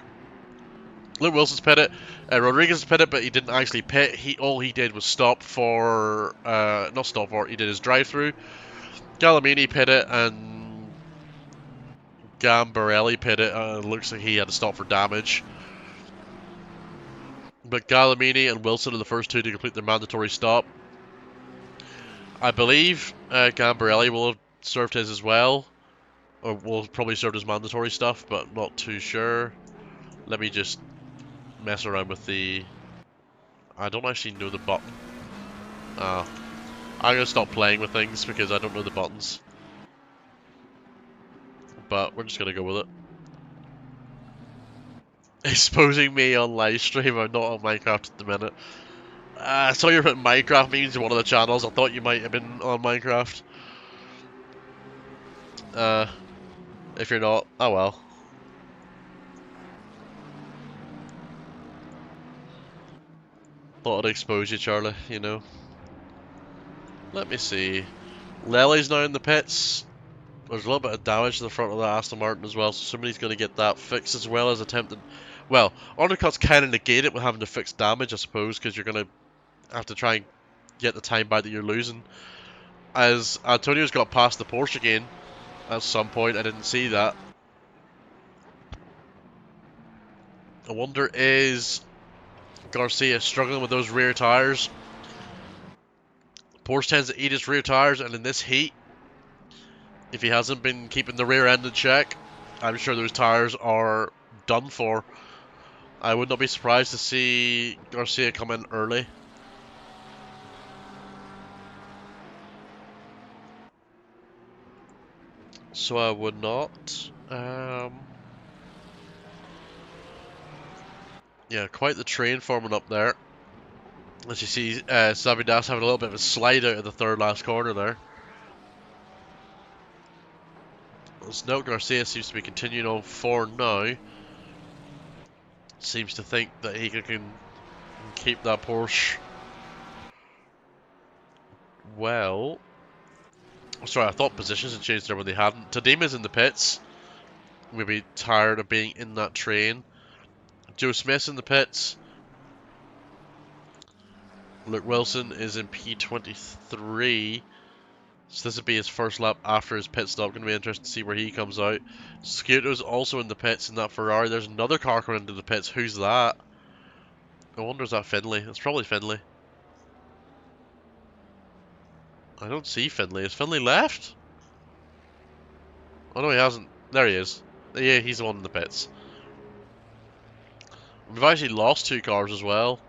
Wilson's pitted. Rodriguez pitted, but he didn't actually pit. All he did was stop for not stop for. He did his drive-through. Gallimini pitted and Gambarelli pitted. Looks like he had to stop for damage. But Gallimini and Wilson are the first 2 to complete their mandatory stop. I believe Gambarelli will have served his as well. Or will probably serve his mandatory stuff, but not too sure. Let me just mess around with the... I don't actually know the button. I'm going to stop playing with things because I don't know the buttons. But we're just going to go with it. Exposing me on live stream. I'm not on Minecraft at the minute. I saw you were putting Minecraft memes in one of the channels. I thought you might have been on Minecraft. If you're not, oh well. Thought I'd expose you, Charlie, you know. Let me see. Lely's now in the pits. There's a little bit of damage to the front of the Aston Martin as well, so somebody's going to get that fixed as well as attempting... Well, undercuts kind of negate it with having to fix damage, I suppose, because you're going to have to try and get the time back that you're losing. As Antonio's got past the Porsche again at some point, I didn't see that. I wonder, is Garcia struggling with those rear tyres? Porsche tends to eat his rear tyres, and in this heat, if he hasn't been keeping the rear end in check, I'm sure those tyres are done for. I would not be surprised to see Garcia come in early. So I would not. Yeah, quite the train forming up there. As you see, Savidas having a little bit of a slide out of the third last corner there. As Garcia seems to be continuing on 4 now. Seems to think that he can keep that Porsche. Well, sorry, I thought positions had changed there when they hadn't. Tadima's in the pits. Maybe tired of being in that train. Joe Smith's in the pits. Luke Wilson is in P23. So this would be his first lap after his pit stop. Going to be interesting to see where he comes out. Scuto's also in the pits in that Ferrari. There's another car coming into the pits. Who's that? I wonder, is that Finley? It's probably Finley. I don't see Finley. Is Finley left? Oh no, he hasn't. There he is. Yeah, he's the one in the pits. We've actually lost 2 cars as well.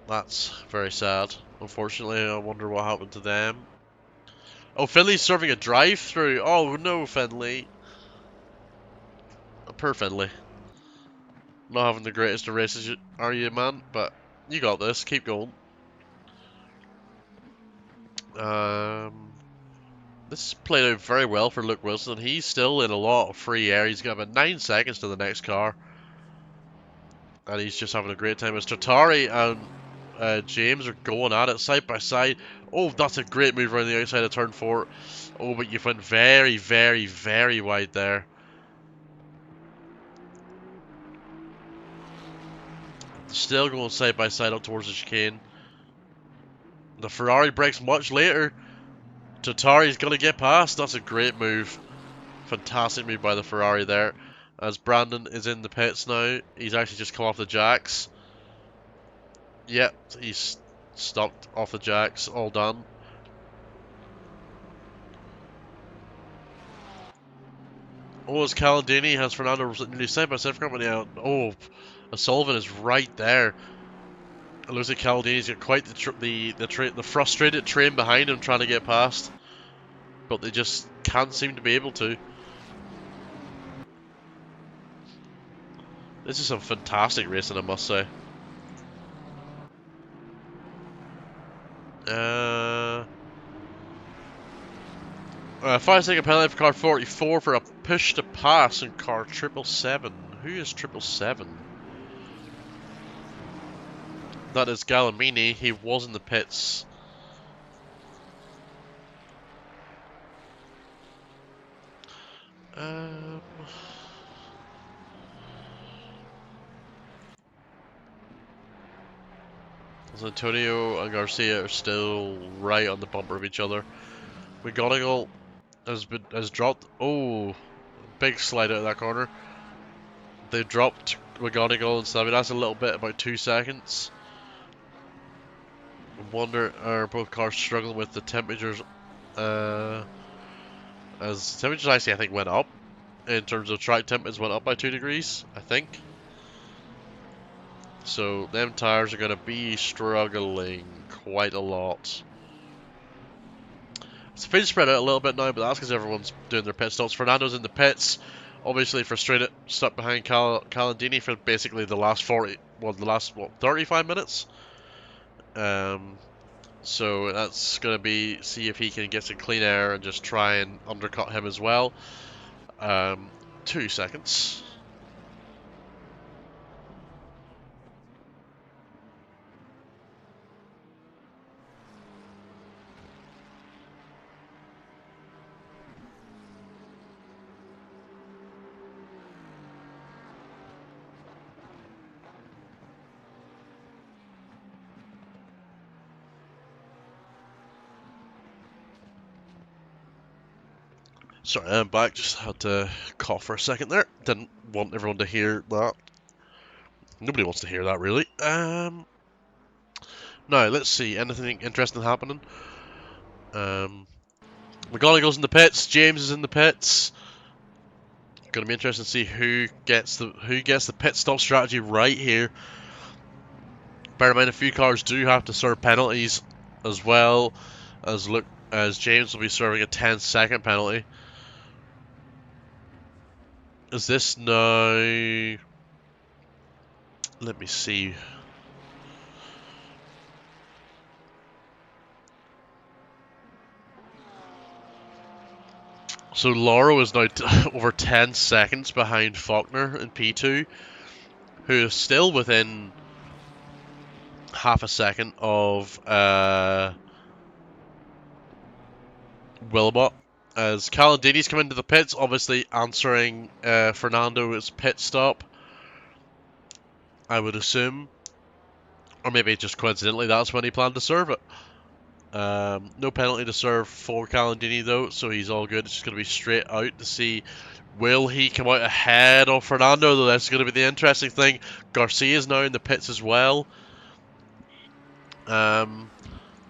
That's very sad. Unfortunately, I wonder what happened to them. Oh, Finley's serving a drive-through. Oh no, Finley. Oh, poor Finley. Not having the greatest of races, are you, man? But you got this. Keep going. This played out very well for Luke Wilson. He's still in a lot of free air. He's got about 9 seconds to the next car. And he's just having a great time. As Tartari and James are going at it side by side. Oh, that's a great move around the outside of turn 4. Oh, but you've went very, very, very wide there. Still going side by side up towards the chicane. The Ferrari brakes much later. Tartari's going to get past. That's a great move. Fantastic move by the Ferrari there. As Brandon is in the pits now. He's actually just come off the jacks. Yep, he's stopped off the jacks. All done. Oh, as Calandini has Fernando nearly side by side for company out. Oh, Sullivan is right there. It looks like Caldini's got quite the frustrated train behind him trying to get past, but they just can't seem to be able to. This is some fantastic racing, I must say. 5-second penalty for car 44 for a push to pass in car 777. Who is 777? That is Gallimini. He was in the pits. Antonio and Garcia are still right on the bumper of each other. McGonigal has dropped. Oh, big slide out of that corner. They dropped McGonigal and Savvy. That's a little bit, about 2 seconds. I wonder, are both cars struggling with the temperatures? As temperatures actually, I think, went up in terms of track temperatures, went up by 2 degrees, I think. So them tires are going to be struggling quite a lot. It's been spread out a little bit now, but that's because everyone's doing their pit stops. Fernando's in the pits, obviously frustrated, stuck behind Calandini for basically the last 35 minutes. So that's going to be, see if he can get some clean air and just try and undercut him as well. 2 seconds. Sorry, I'm back. Just had to cough for a second there. Didn't want everyone to hear that. Nobody wants to hear that, really. Now, let's see. Anything interesting happening? McGonigal's in the pits. James is in the pits. Going to be interesting to see who gets the pit stop strategy right here. Bear in mind, a few cars do have to serve penalties as well, as James will be serving a 10-second penalty. Is this now? Let me see. So Lauro is now over 10 seconds behind Faulkner in P2, who is still within half a second of Wilmot. As Calandini's come into the pits, obviously answering Fernando's pit stop, I would assume. Or maybe just coincidentally, that's when he planned to serve it. No penalty to serve for Calandini though, so he's all good. It's just going to be straight out to see, will he come out ahead of Fernando, though that's going to be the interesting thing. Garcia is now in the pits as well. I'm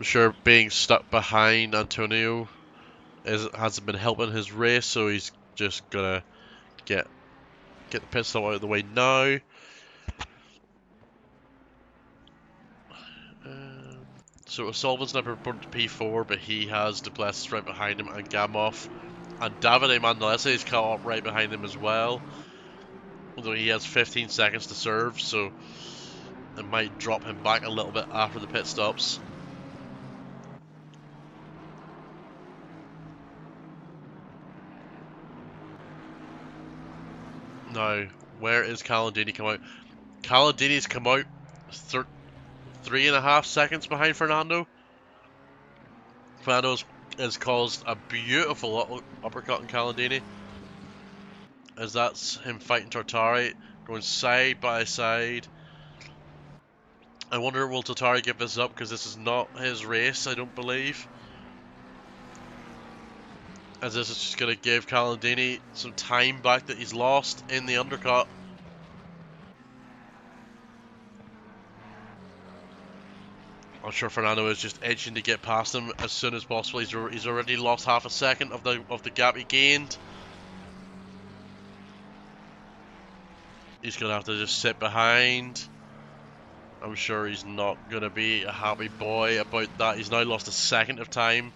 sure being stuck behind Antonio hasn't been helping his race, so he's just going to get the pit stop out of the way now. So Sullivan's never reported to P4, but he has Duplessis right behind him and Gamoff. And Davide Mandalese is caught up right behind him as well. Although he has 15 seconds to serve, so it might drop him back a little bit after the pit stops. Now, where is Calandini come out? Calandini's come out 3.5 seconds behind Fernando. Fernando has caused a beautiful uppercut in Calandini, as that's him fighting Tartari, going side by side. I wonder, will Tartari give this up, because this is not his race, I don't believe. As this is just going to give Calandini some time back that he's lost in the undercut. I'm sure Fernando is just edging to get past him as soon as possible. He's already lost half a second of the gap he gained. He's going to have to just sit behind. I'm sure he's not going to be a happy boy about that. He's now lost a second of time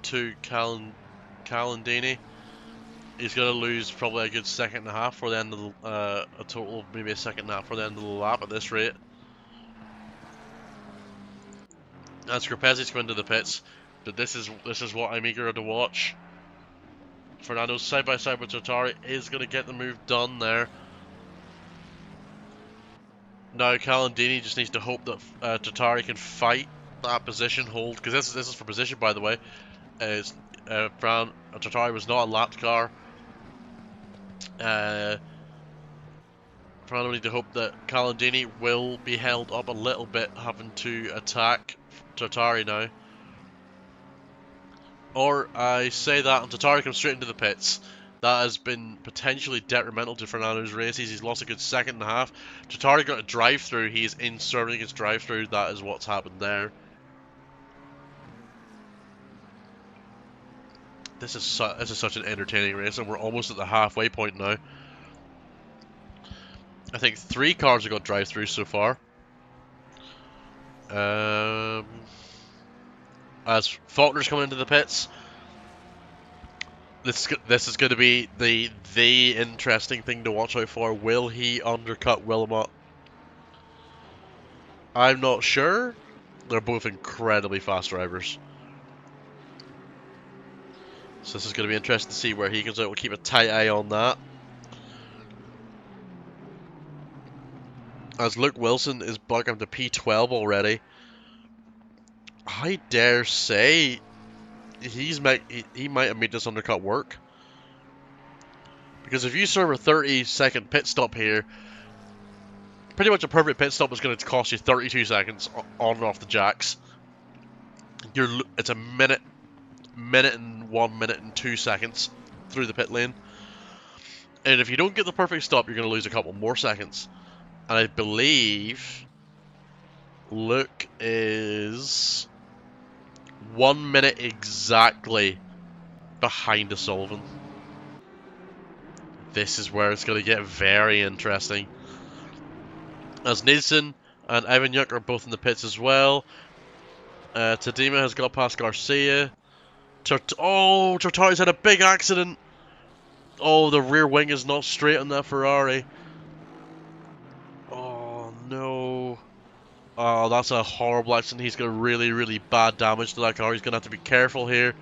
to Calandini. He's going to lose probably a good second and a half for the end of the, a total of maybe a second and a half for the end of the lap at this rate. And Scorpezzi's going to the pits, but this is what I'm eager to watch. Fernando's side by side with Totari is going to get the move done there. Now Calandini just needs to hope that Totari can fight that position hold, because this is for position, by the way. Totari was not a lapped car. Fernando needs to hope that Calandini will be held up a little bit, having to attack Totari now. Or I say that and Totari comes straight into the pits. That has been potentially detrimental to Fernando's races. He's lost a good second and a half. Totari got a drive-through. He is inserting his drive-through. That is what's happened there. This is such an entertaining race, and we're almost at the halfway point now. I think 3 cars have got drive-throughs so far. As Faulkner's coming into the pits. This is going to be the interesting thing to watch out for. Will he undercut Wilmot? I'm not sure. They're both incredibly fast drivers. So this is going to be interesting to see where he comes out. We'll keep a tight eye on that. As Luke Wilson is back up to P12 already. I dare say he might have made this undercut work. Because if you serve a 30-second pit stop here, pretty much a perfect pit stop is going to cost you 32 seconds on and off the jacks. It's a minute and 1 minute and 2 seconds through the pit lane. And if you don't get the perfect stop, you're going to lose a couple more seconds. And I believe Luke is 1 minute exactly behind O'Sullivan. This is where it's going to get very interesting. As Nielsen and Ivanchuk are both in the pits as well. Tadima has got past Garcia. Totari's had a big accident. Oh, the rear wing is not straight on that Ferrari. Oh, no. Oh, that's a horrible accident. He's got really, really bad damage to that car. He's going to have to be careful here.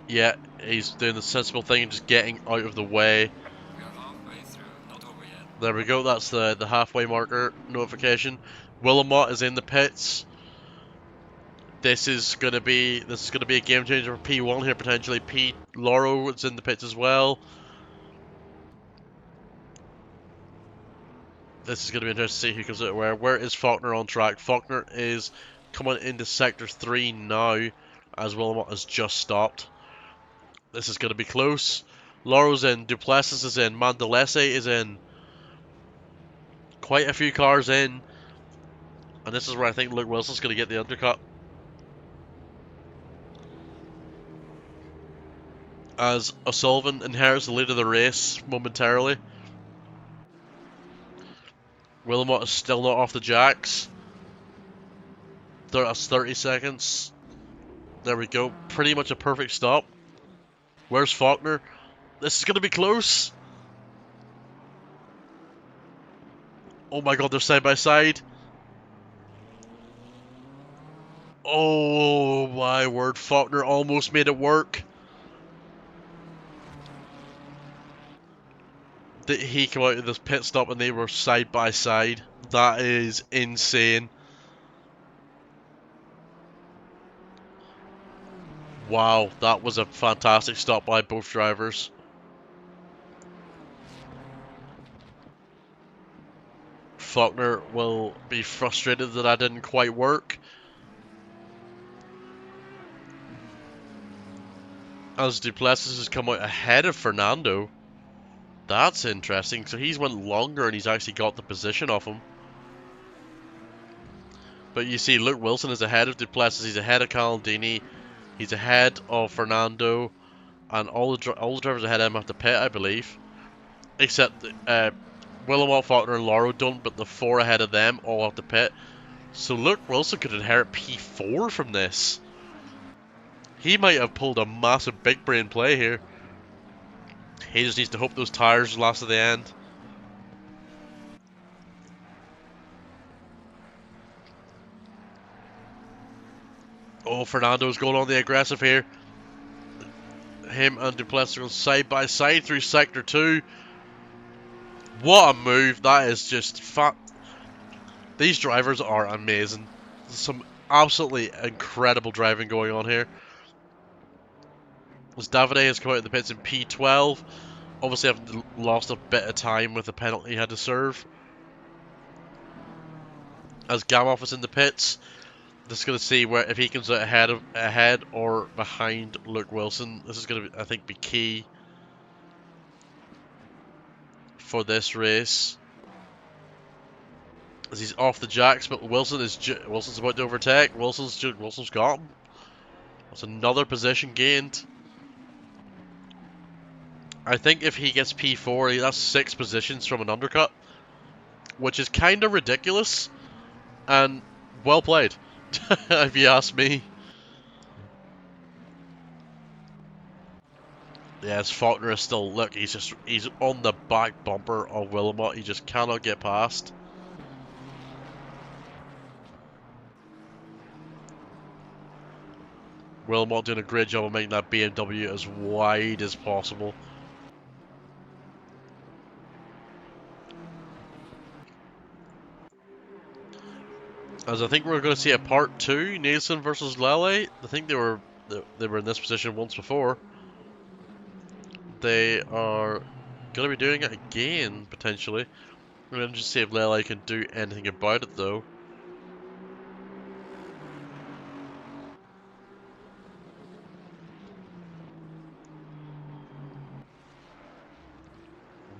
Yeah, he's doing the sensible thing and just getting out of the way. There we go. That's the halfway marker notification. Wilmot is in the pits. This is gonna be a game changer for P1 here potentially. Loro is in the pits as well. This is gonna be interesting to see who comes out where. Where is Faulkner on track? Faulkner is coming into sector 3 now, as Wilmot has just stopped. This is gonna be close. Loro's in. Duplessis is in. Mandalese is in. Quite a few cars in. And this is where I think Luke Wilson's going to get the undercut. As O'Sullivan inherits the lead of the race momentarily. Wilmot is still not off the jacks. That's 30 seconds. There we go. Pretty much a perfect stop. Where's Faulkner? This is going to be close. Oh my god, they're side by side. Oh my word, Faulkner almost made it work. He came out of this pit stop and they were side by side. That is insane. Wow, that was a fantastic stop by both drivers. Faulkner will be frustrated that that didn't quite work. As Duplessis has come out ahead of Fernando. That's interesting. So he's went longer and he's actually got the position off him. But you see Luke Wilson is ahead of Duplessis, he's ahead of Calandini, he's ahead of Fernando, and all the drivers ahead of him have to pit, I believe. except Willamette, Faulkner, and Lauro don't, but the 4 ahead of them all have to pit. So Luke Wilson could inherit P4 from this. He might have pulled a massive big brain play here. He just needs to hope those tires last to the end. Oh, Fernando's going on the aggressive here. Him and Duplessis go side by side through Sector 2. What a move. That is just fat. These drivers are amazing. Some absolutely incredible driving going on here. As Davide has come out of the pits in P12. Obviously, I've lost a bit of time with the penalty he had to serve. As Gamoff is in the pits. Just going to see where if he comes out ahead or behind Luke Wilson. This is going to, I think, be key for this race. As he's off the jacks, but Wilson's about to overtake. Wilson's got him. That's another position gained. I think if he gets P4, that's 6 positions from an undercut, which is kind of ridiculous and well played, if you ask me. Yes, Faulkner is still, look, he's on the back bumper of Willamette. He just cannot get past. Wilmot doing a great job of making that BMW as wide as possible. As I think we're going to see a part 2, Nielsen versus Lele. I think they were in this position once before. They are going to be doing it again, potentially. We're going to just see if Lele can do anything about it, though.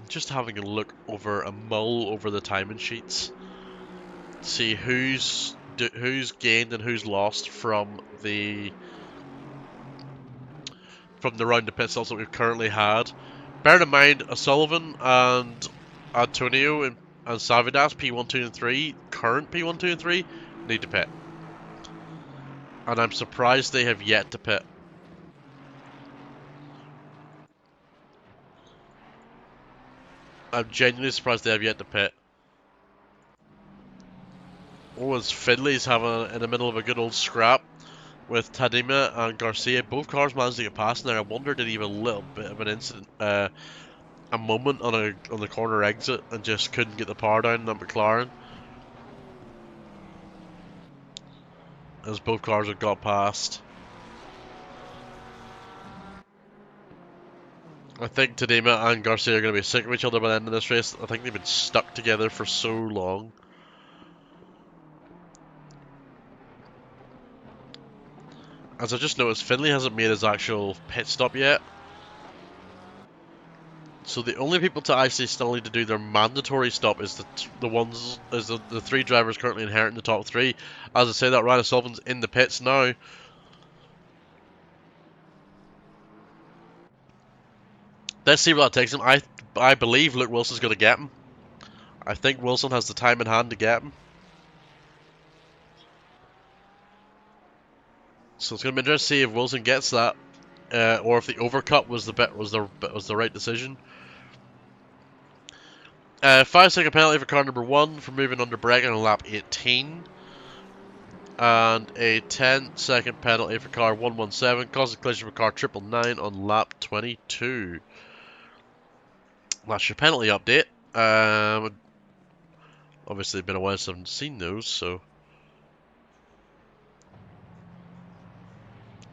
Just having a look over, a mull over the timing sheets. See who's gained and who's lost from the round of pit stops that we've currently had. Bear in mind, O'Sullivan and Antonio and Savidas, P1, 2, and 3, current P1, 2, and 3, need to pit. And I'm surprised they have yet to pit. I'm genuinely surprised they have yet to pit. Oh, as Finley's having in the middle of a good old scrap with Tadima and Garcia. Both cars managed to get past in there. I wonder did he have a little bit of an incident, a moment on the corner exit and just couldn't get the power down in that McLaren. As both cars have got past. I think Tadima and Garcia are going to be sick of each other by the end of this race. I think they've been stuck together for so long. As I just noticed, Finley hasn't made his actual pit stop yet. So the only people to actually still need to do their mandatory stop is the 3 drivers currently inheriting the top 3. As I say that, Ryan Sullivan's in the pits now. Let's see what that takes him. I believe Luke Wilson's going to get him. I think Wilson has the time in hand to get him. So it's going to be interesting to see if Wilson gets that, or if the overcut was the right decision. 5-second penalty for car number 1 for moving under braking on lap 18. And a 10-second penalty for car 117, causing collision for car 999 on lap 22. That's your penalty update. Obviously, it's been a while since I've seen those, so.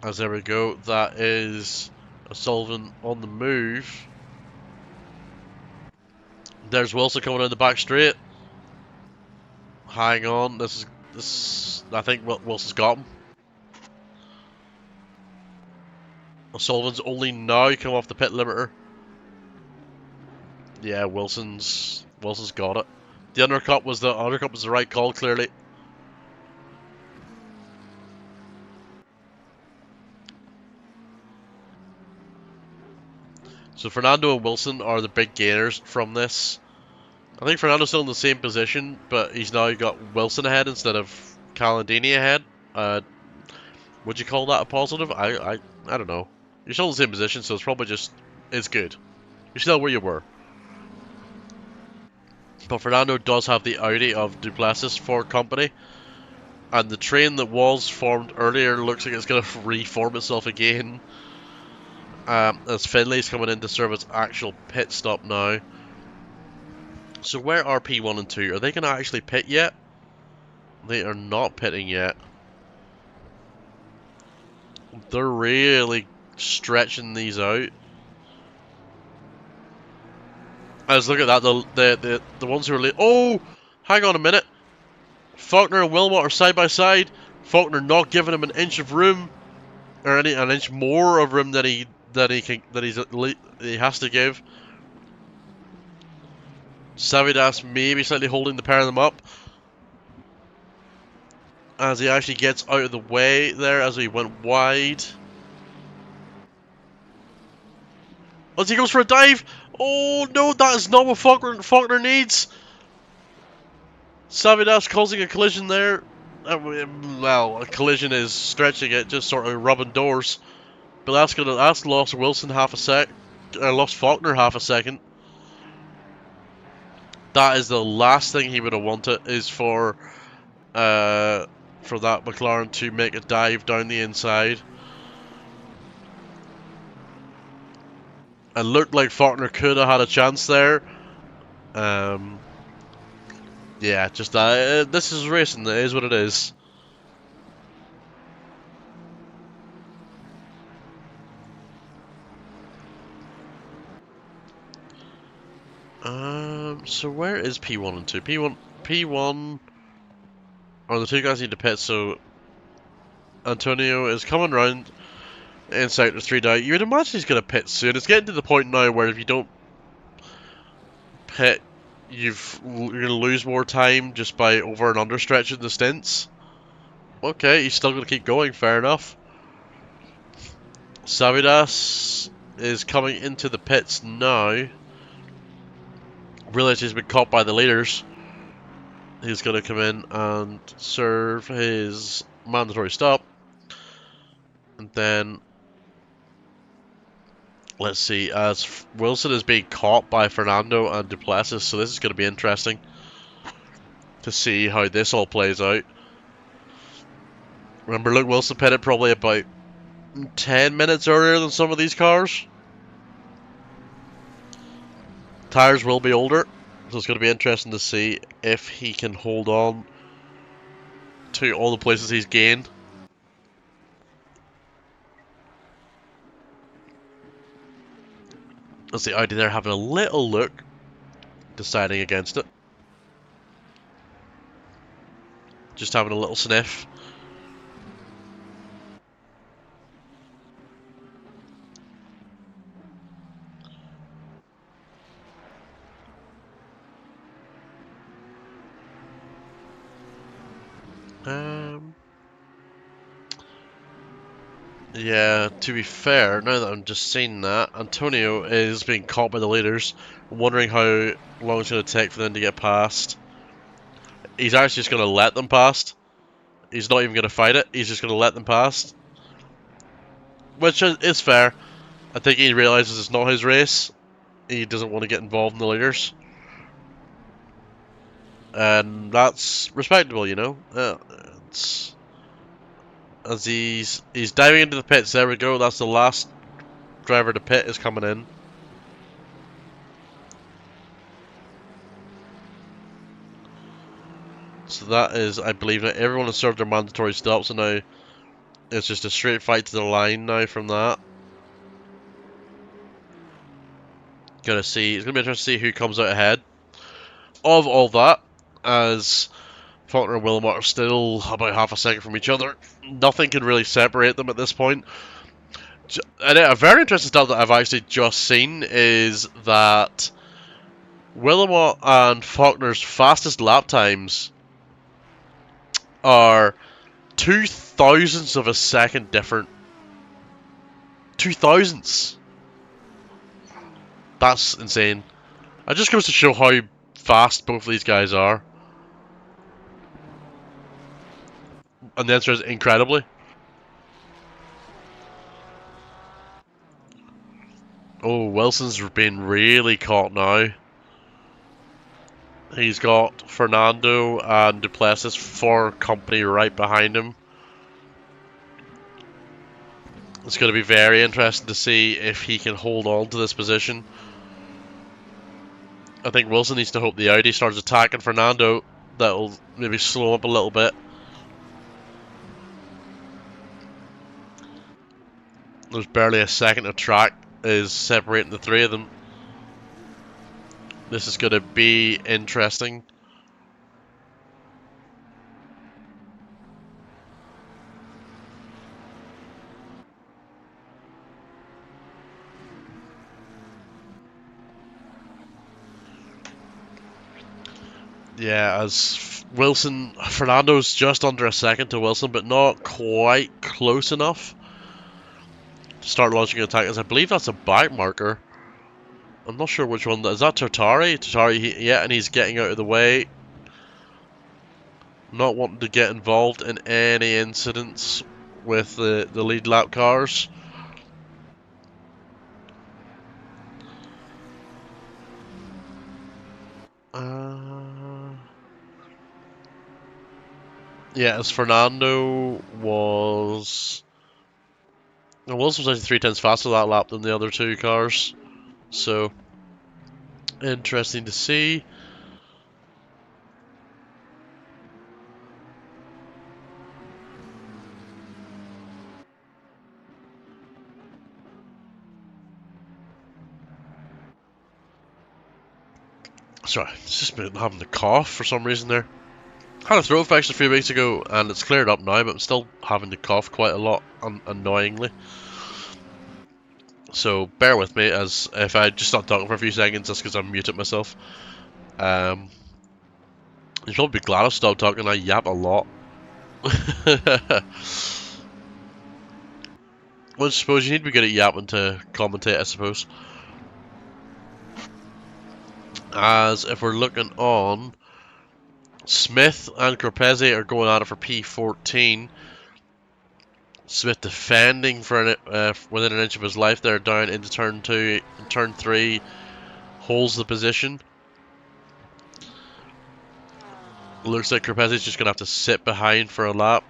As there we go, that is O'Sullivan on the move. There's Wilson coming in the back straight. Hang on, this. I think Wilson's got him. O'Sullivan's only now come off the pit limiter. Yeah, Wilson's got it. The undercut was the right call, clearly. So Fernando and Wilson are the big gainers from this. I think Fernando's still in the same position, but he's now got Wilson ahead instead of Calandini ahead. Would you call that a positive? I don't know. You're still in the same position, so it's probably just it's good. You're still where you were. But Fernando does have the Audi of Duplessis for company, and the train that was formed earlier looks like it's going to reform itself again. As Finley's coming in to serve its actual pit stop now. So where are P1 and 2? Are they going to actually pit yet? They are not pitting yet. They're really stretching these out. Let's look at that. The ones who are late. Oh, hang on a minute. Faulkner and Wilmot are side by side. Faulkner not giving him an inch of room, or an inch more of room than he has to give. Savidas maybe slightly holding the pair of them up as he actually gets out of the way there as he went wide. As he goes for a dive. Oh no, that is not what Faulkner needs. Savidas causing a collision there. Well, a collision is stretching it, just sort of rubbing doors. But that's lost Wilson half a sec. Lost Faulkner half a second. That is the last thing he would have wanted, is for that McLaren to make a dive down the inside. It looked like Faulkner could have had a chance there. Yeah, just that. This is racing. It is what it is. So where is P1 and 2? P1 are the two guys need to pit, so Antonio is coming round in sector 3 now. You would imagine he's going to pit soon. It's getting to the point now where if you don't pit, you're going to lose more time just by over and under stretching the stints. Okay, he's still going to keep going, fair enough. Savidas is coming into the pits now. Realize he's been caught by the leaders. He's going to come in and serve his mandatory stop. And then, let's see, as Wilson is being caught by Fernando and Duplessis, so this is going to be interesting to see how this all plays out. Remember, Luke Wilson pitted probably about 10 minutes earlier than some of these cars. Tires will be older, so it's going to be interesting to see if he can hold on to all the places he's gained. As the Audi there having a little look, deciding against it. Just having a little sniff. Yeah, to be fair, now that I'm just seeing that, Antonio is being caught by the leaders, wondering how long it's going to take for them to get past. He's actually just going to let them past. He's not even going to fight it, he's just going to let them past. Which is fair. I think he realises it's not his race. He doesn't want to get involved in the leaders. And that's respectable, you know. As he's diving into the pits, there we go, that's the last driver to pit is coming in. So that is, I believe, that everyone has served their mandatory stops, so now it's just a straight fight to the line now from that. Gonna see, it's gonna be interesting to see who comes out ahead of all that, as Faulkner and Wilmot are still about half a second from each other. Nothing can really separate them at this point. And a very interesting stat that I've actually just seen is that Wilmot and Faulkner's fastest lap times are 0.002 of a second different. 0.002. That's insane. It just goes to show how fast both of these guys are. And the answer is incredibly. Oh, Wilson's been really caught now. He's got Fernando and Duplessis for company right behind him. It's going to be very interesting to see if he can hold on to this position. I think Wilson needs to hope the Audi starts attacking Fernando. That'll maybe slow up a little bit. There's barely a second of track is separating the three of them. This is going to be interesting. Yeah, as Fernando's just under a second to Wilson, but not quite close enough to start launching attacks. I believe that's a back marker. I'm not sure which one. Is that Tartari? Tartari, yeah, and he's getting out of the way. Not wanting to get involved in any incidents with the lead lap cars. Yeah, as Fernando was... Wilson was actually 3/10 faster that lap than the other two cars. So, interesting to see. Sorry, it's just been having the cough for some reason there. Had a throat infection a few weeks ago and it's cleared up now, but I'm still having to cough quite a lot, annoyingly. So bear with me, as if I just stop talking for a few seconds, that's because I'm muted myself. You'll probably be glad I stopped talking, I yap a lot. Well, I suppose you need to be good at yapping to commentate, I suppose. As if we're looking on, Smith and Corpese are going at it for P14. Smith defending for within an inch of his life there, down into turn 2. Turn 3 holds the position. Looks like Corpese's just going to have to sit behind for a lap.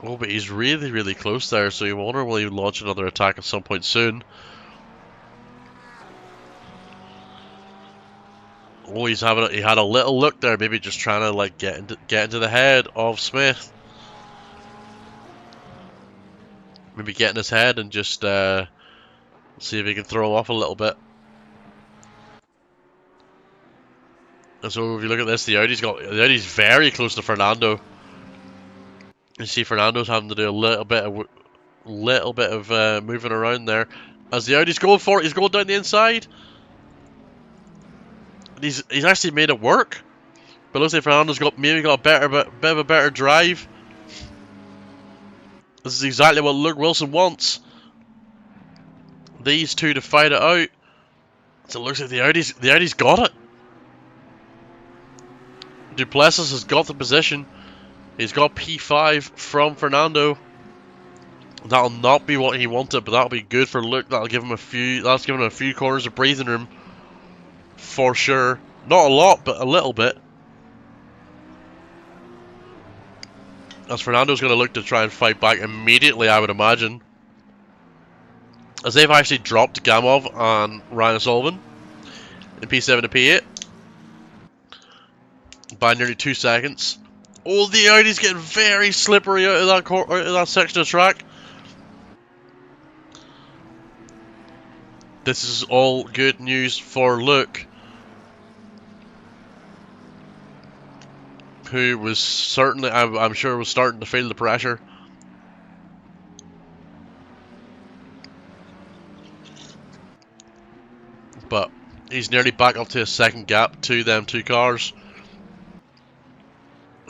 Oh, but he's really, really close there, so you wonder will he launch another attack at some point soon. Oh, he had a little look there, maybe just trying to like get into the head of Smith. Maybe get in his head and just see if he can throw him off a little bit. And so if you look at this, the Audi's very close to Fernando. You see Fernando's having to do a little bit of moving around there. As the Audi's going for it, he's going down the inside. He's actually made it work. But looks like Fernando's maybe got a bit of a better drive. This is exactly what Luke Wilson wants. These two to fight it out. So it looks like the Audi's got it. Duplessis has got the position. He's got P5 from Fernando. That'll not be what he wanted, but that'll be good for Luke. That'll give him a few corners of breathing room. For sure. Not a lot, but a little bit. As Fernando's going to look to try and fight back immediately, I would imagine. As they've actually dropped Gamov and Ryan Sullivan in P7 to P8 by nearly 2 seconds. Oh, the Audi's getting very slippery out of that section of track. This is all good news for Luke, who was certainly, I'm sure, was starting to feel the pressure. But he's nearly back up to a second gap to them two cars.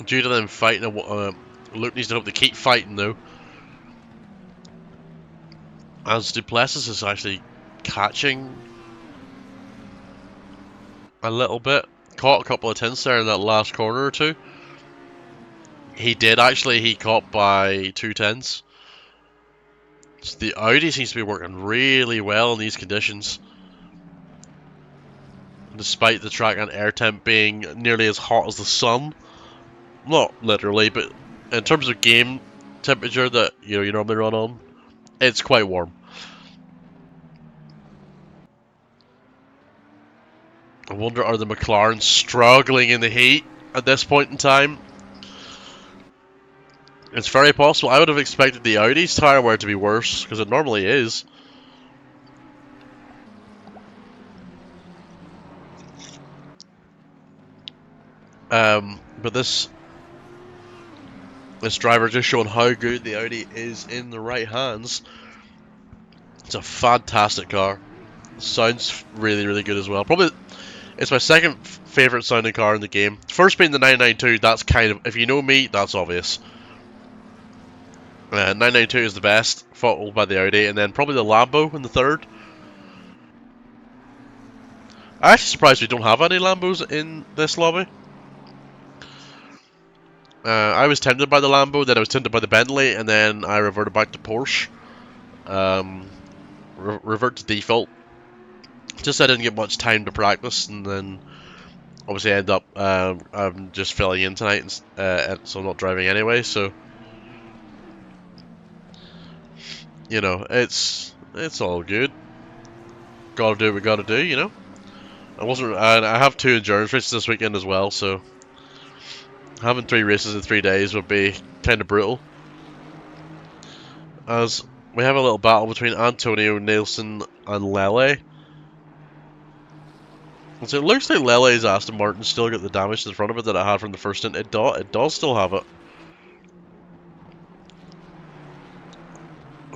Due to them fighting, Luke needs to hope to keep fighting though. As Duplessis is actually catching a little bit. Caught a couple of tints there in that last corner or two. He did actually, he caught by 2 tenths. So the Audi seems to be working really well in these conditions. Despite the track and air temp being nearly as hot as the sun. Not literally, but in terms of game temperature that you normally run on, it's quite warm. I wonder, are the McLarens struggling in the heat at this point in time? It's very possible. I would have expected the Audi's tyre wear to be worse, because it normally is. But this driver just showing how good the Audi is in the right hands. It's a fantastic car. Sounds really, really good as well. Probably, it's my second favourite sounding car in the game. First being the 992, that's kind of, if you know me, that's obvious. 992 is the best, followed by the Audi, and then probably the Lambo in the third. I'm actually surprised we don't have any Lambos in this lobby. I was tempted by the Lambo, then I was tempted by the Bentley, and then I reverted back to Porsche. Revert to default. Just I didn't get much time to practice, and then obviously I end up I'm just filling in tonight, so I'm not driving anyway. So you know, it's all good. Gotta do what we gotta do, you know. I have 2 endurance races this weekend as well, so having 3 races in 3 days would be kind of brutal. As we have a little battle between Antonio, Nielsen, and Lele. So it looks like Lele's Aston Martin still got the damage to the front of it that it had from the first stint. It does still have it.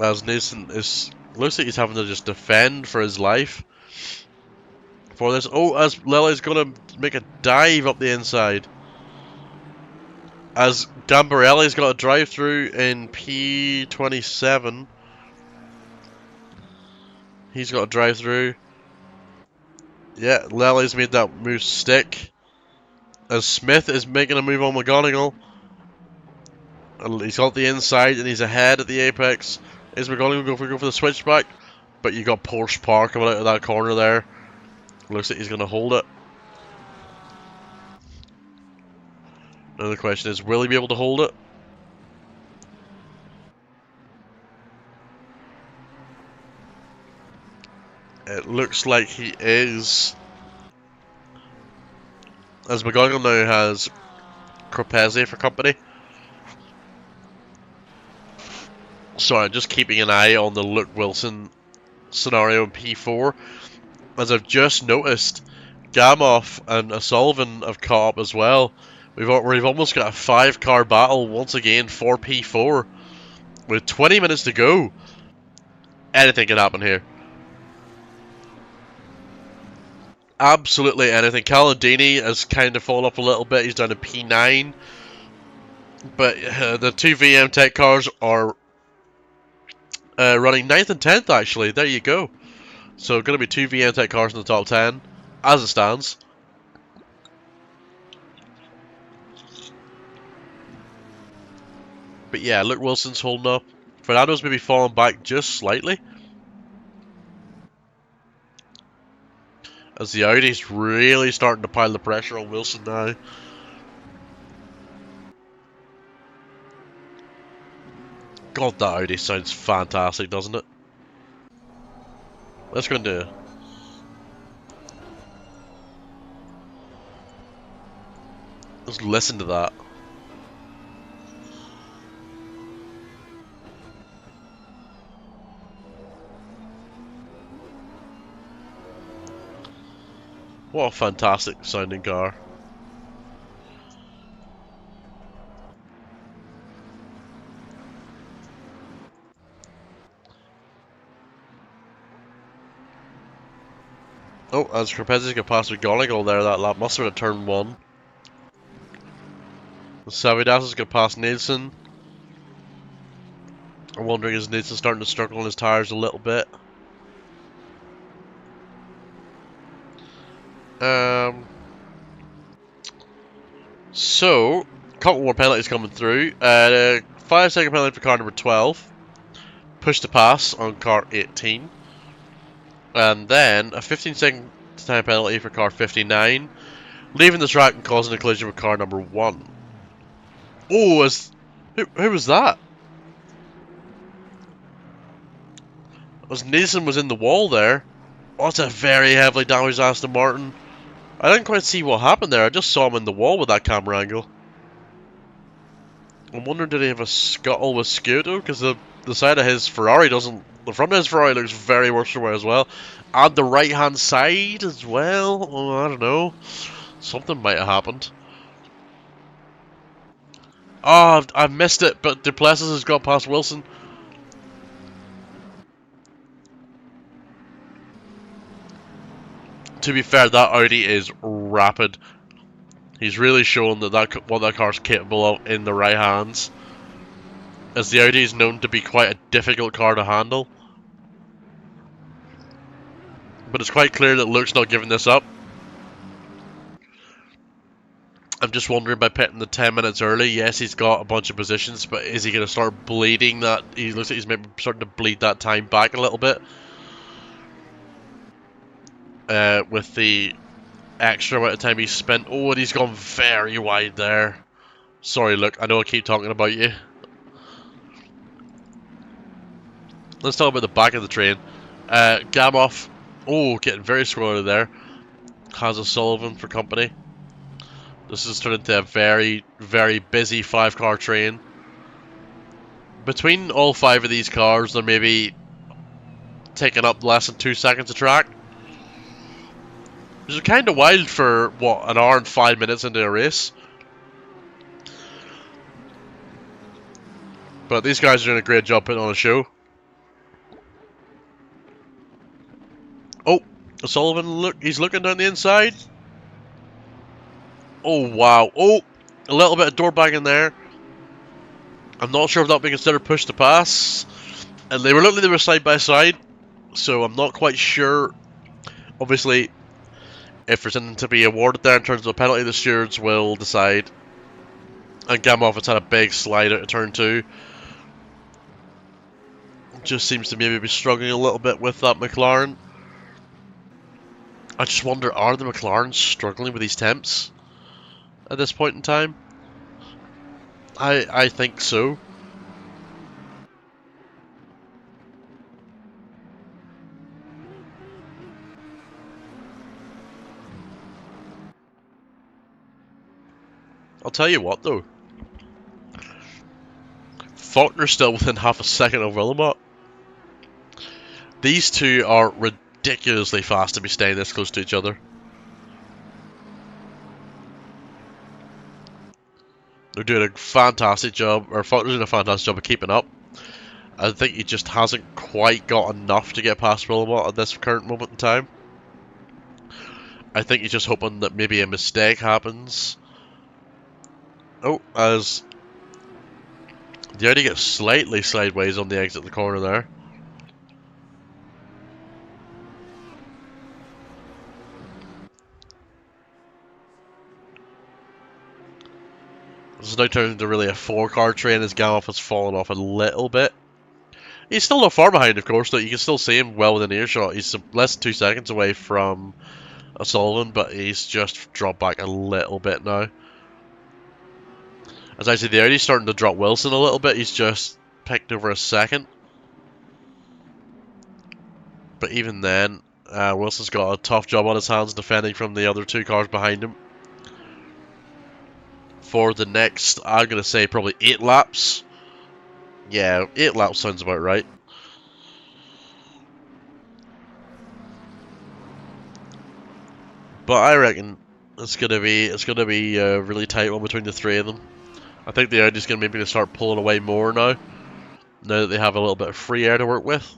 As Nielsen looks like he's having to just defend for his life for this. Oh, as Lele's gonna make a dive up the inside. As Gambarelli's got a drive through in P27. He's got a drive through. Yeah, Lely's made that move stick. As Smith is making a move on McGonigal. He's got the inside and he's ahead at the apex. Is McGonigal going to go for the switchback? But you got Porsche Park coming out of that corner there. Looks like he's going to hold it. Now the question is, will he be able to hold it? It looks like he is. As McGonigal now has Corpese for company. Sorry, just keeping an eye on the Luke Wilson scenario in P4. As I've just noticed, Gamoff and O'Sullivan have caught up as well. We've almost got a 5-car battle once again for P4. With 20 minutes to go. Anything can happen here. Absolutely anything. Caladini has kind of fallen off a little bit. He's down to P9. But the 2 VM Tech cars are running 9th and 10th actually. There you go. So going to be 2 VM Tech cars in the top 10 as it stands. But yeah, Luke Wilson's holding up. Fernando's maybe falling back just slightly. As the Audi's really starting to pile the pressure on Wilson now. God, that Audi sounds fantastic, doesn't it? Let's go into... Let's listen to that. What a fantastic sounding car. Oh, as Corpese got past McGonigal there, that lap must have been at turn 1. Savidas has got past Nielsen. I'm wondering, is Nielsen starting to struggle on his tyres a little bit? So, a couple more penalties coming through. 5-second penalty for car number 12. Push to pass on car 18. And then a 15-second time penalty for car 59. Leaving the track and causing a collision with car number 1. Oh, who was that? As Nathan was in the wall there. Oh, it's a very heavily damaged Aston Martin. I didn't quite see what happened there. I just saw him in the wall with that camera angle. I'm wondering, did he have a scuttle with Scudo? Because the side of his Ferrari doesn't... The front of his Ferrari looks very worse for wear as well. And the right-hand side as well. Oh, I don't know. Something might have happened. Oh, I've missed it, but Duplessis has got past Wilson. To be fair, that Audi is rapid. He's really shown what that car's capable of in the right hands. As the Audi is known to be quite a difficult car to handle. But it's quite clear that Luke's not giving this up. I'm just wondering, by pitting the 10 minutes early, yes, he's got a bunch of positions, but is he going to start bleeding that? He looks like he's maybe starting to bleed that time back a little bit. With the extra amount of time he spent. Oh, and he's gone very wide there. Sorry, Luke, I know I keep talking about you. Let's talk about the back of the train. Gamoff, oh, getting very squirrely there. Has a Sullivan for company. This has turned into a very, very busy 5-car train. Between all 5 of these cars, they're maybe taking up less than 2 seconds of track. Which is kind of wild for, what, an hour and 5 minutes into a race. But these guys are doing a great job putting on a show. Oh, Sullivan, look, he's looking down the inside. Oh, wow. Oh, a little bit of door banging there. I'm not sure if that would be considered push to pass. And they were side by side. So I'm not quite sure. Obviously, if there's anything to be awarded there in terms of a penalty, the stewards will decide. And Gamoff has had a big slide out of turn 2. Just seems to maybe be struggling a little bit with that McLaren. I just wonder, are the McLarens struggling with these temps at this point in time? I think so. I'll tell you what though. Faulkner's still within half a second of Wilmot. These two are ridiculously fast to be staying this close to each other. They're doing a fantastic job, or Faulkner's doing a fantastic job of keeping up. I think he just hasn't quite got enough to get past Wilmot at this current moment in time. I think he's just hoping that maybe a mistake happens. Oh, as the Audi gets slightly sideways on the exit of the corner there. This is now turned into really a 4-car train as Gamoff has fallen off a little bit. He's still not far behind, of course, though. You can still see him well within earshot. He's less than 2 seconds away from Sullivan, but he's just dropped back a little bit now. As I say, the Audi's starting to drop Wilson a little bit. He's just picked over a second. But even then, Wilson's got a tough job on his hands defending from the other 2 cars behind him. For the next, I'm going to say probably 8 laps. Yeah, 8 laps sounds about right. But I reckon it's gonna be a really tight one between the 3 of them. I think the Audi's gonna maybe start pulling away more now that they have a little bit of free air to work with.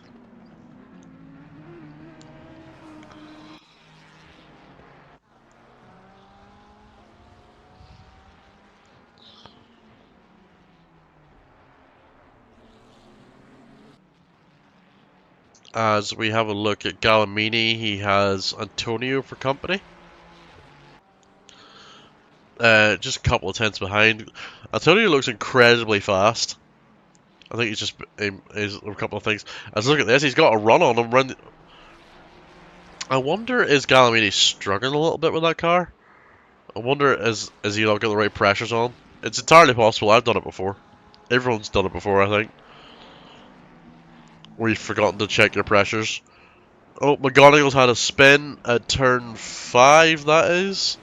As we have a look at Gallimini, he has Antonio for company. Just a couple of tenths behind. Antonio looks incredibly fast. I think he's just is a couple of things. Let's look at this. He's got a run on him. I wonder, is Galamini struggling a little bit with that car? I wonder, is he not got the right pressures on? It's entirely possible. I've done it before. Everyone's done it before, I think. Where you've forgotten to check your pressures. Oh, McGonagall's had a spin at turn 5, that is.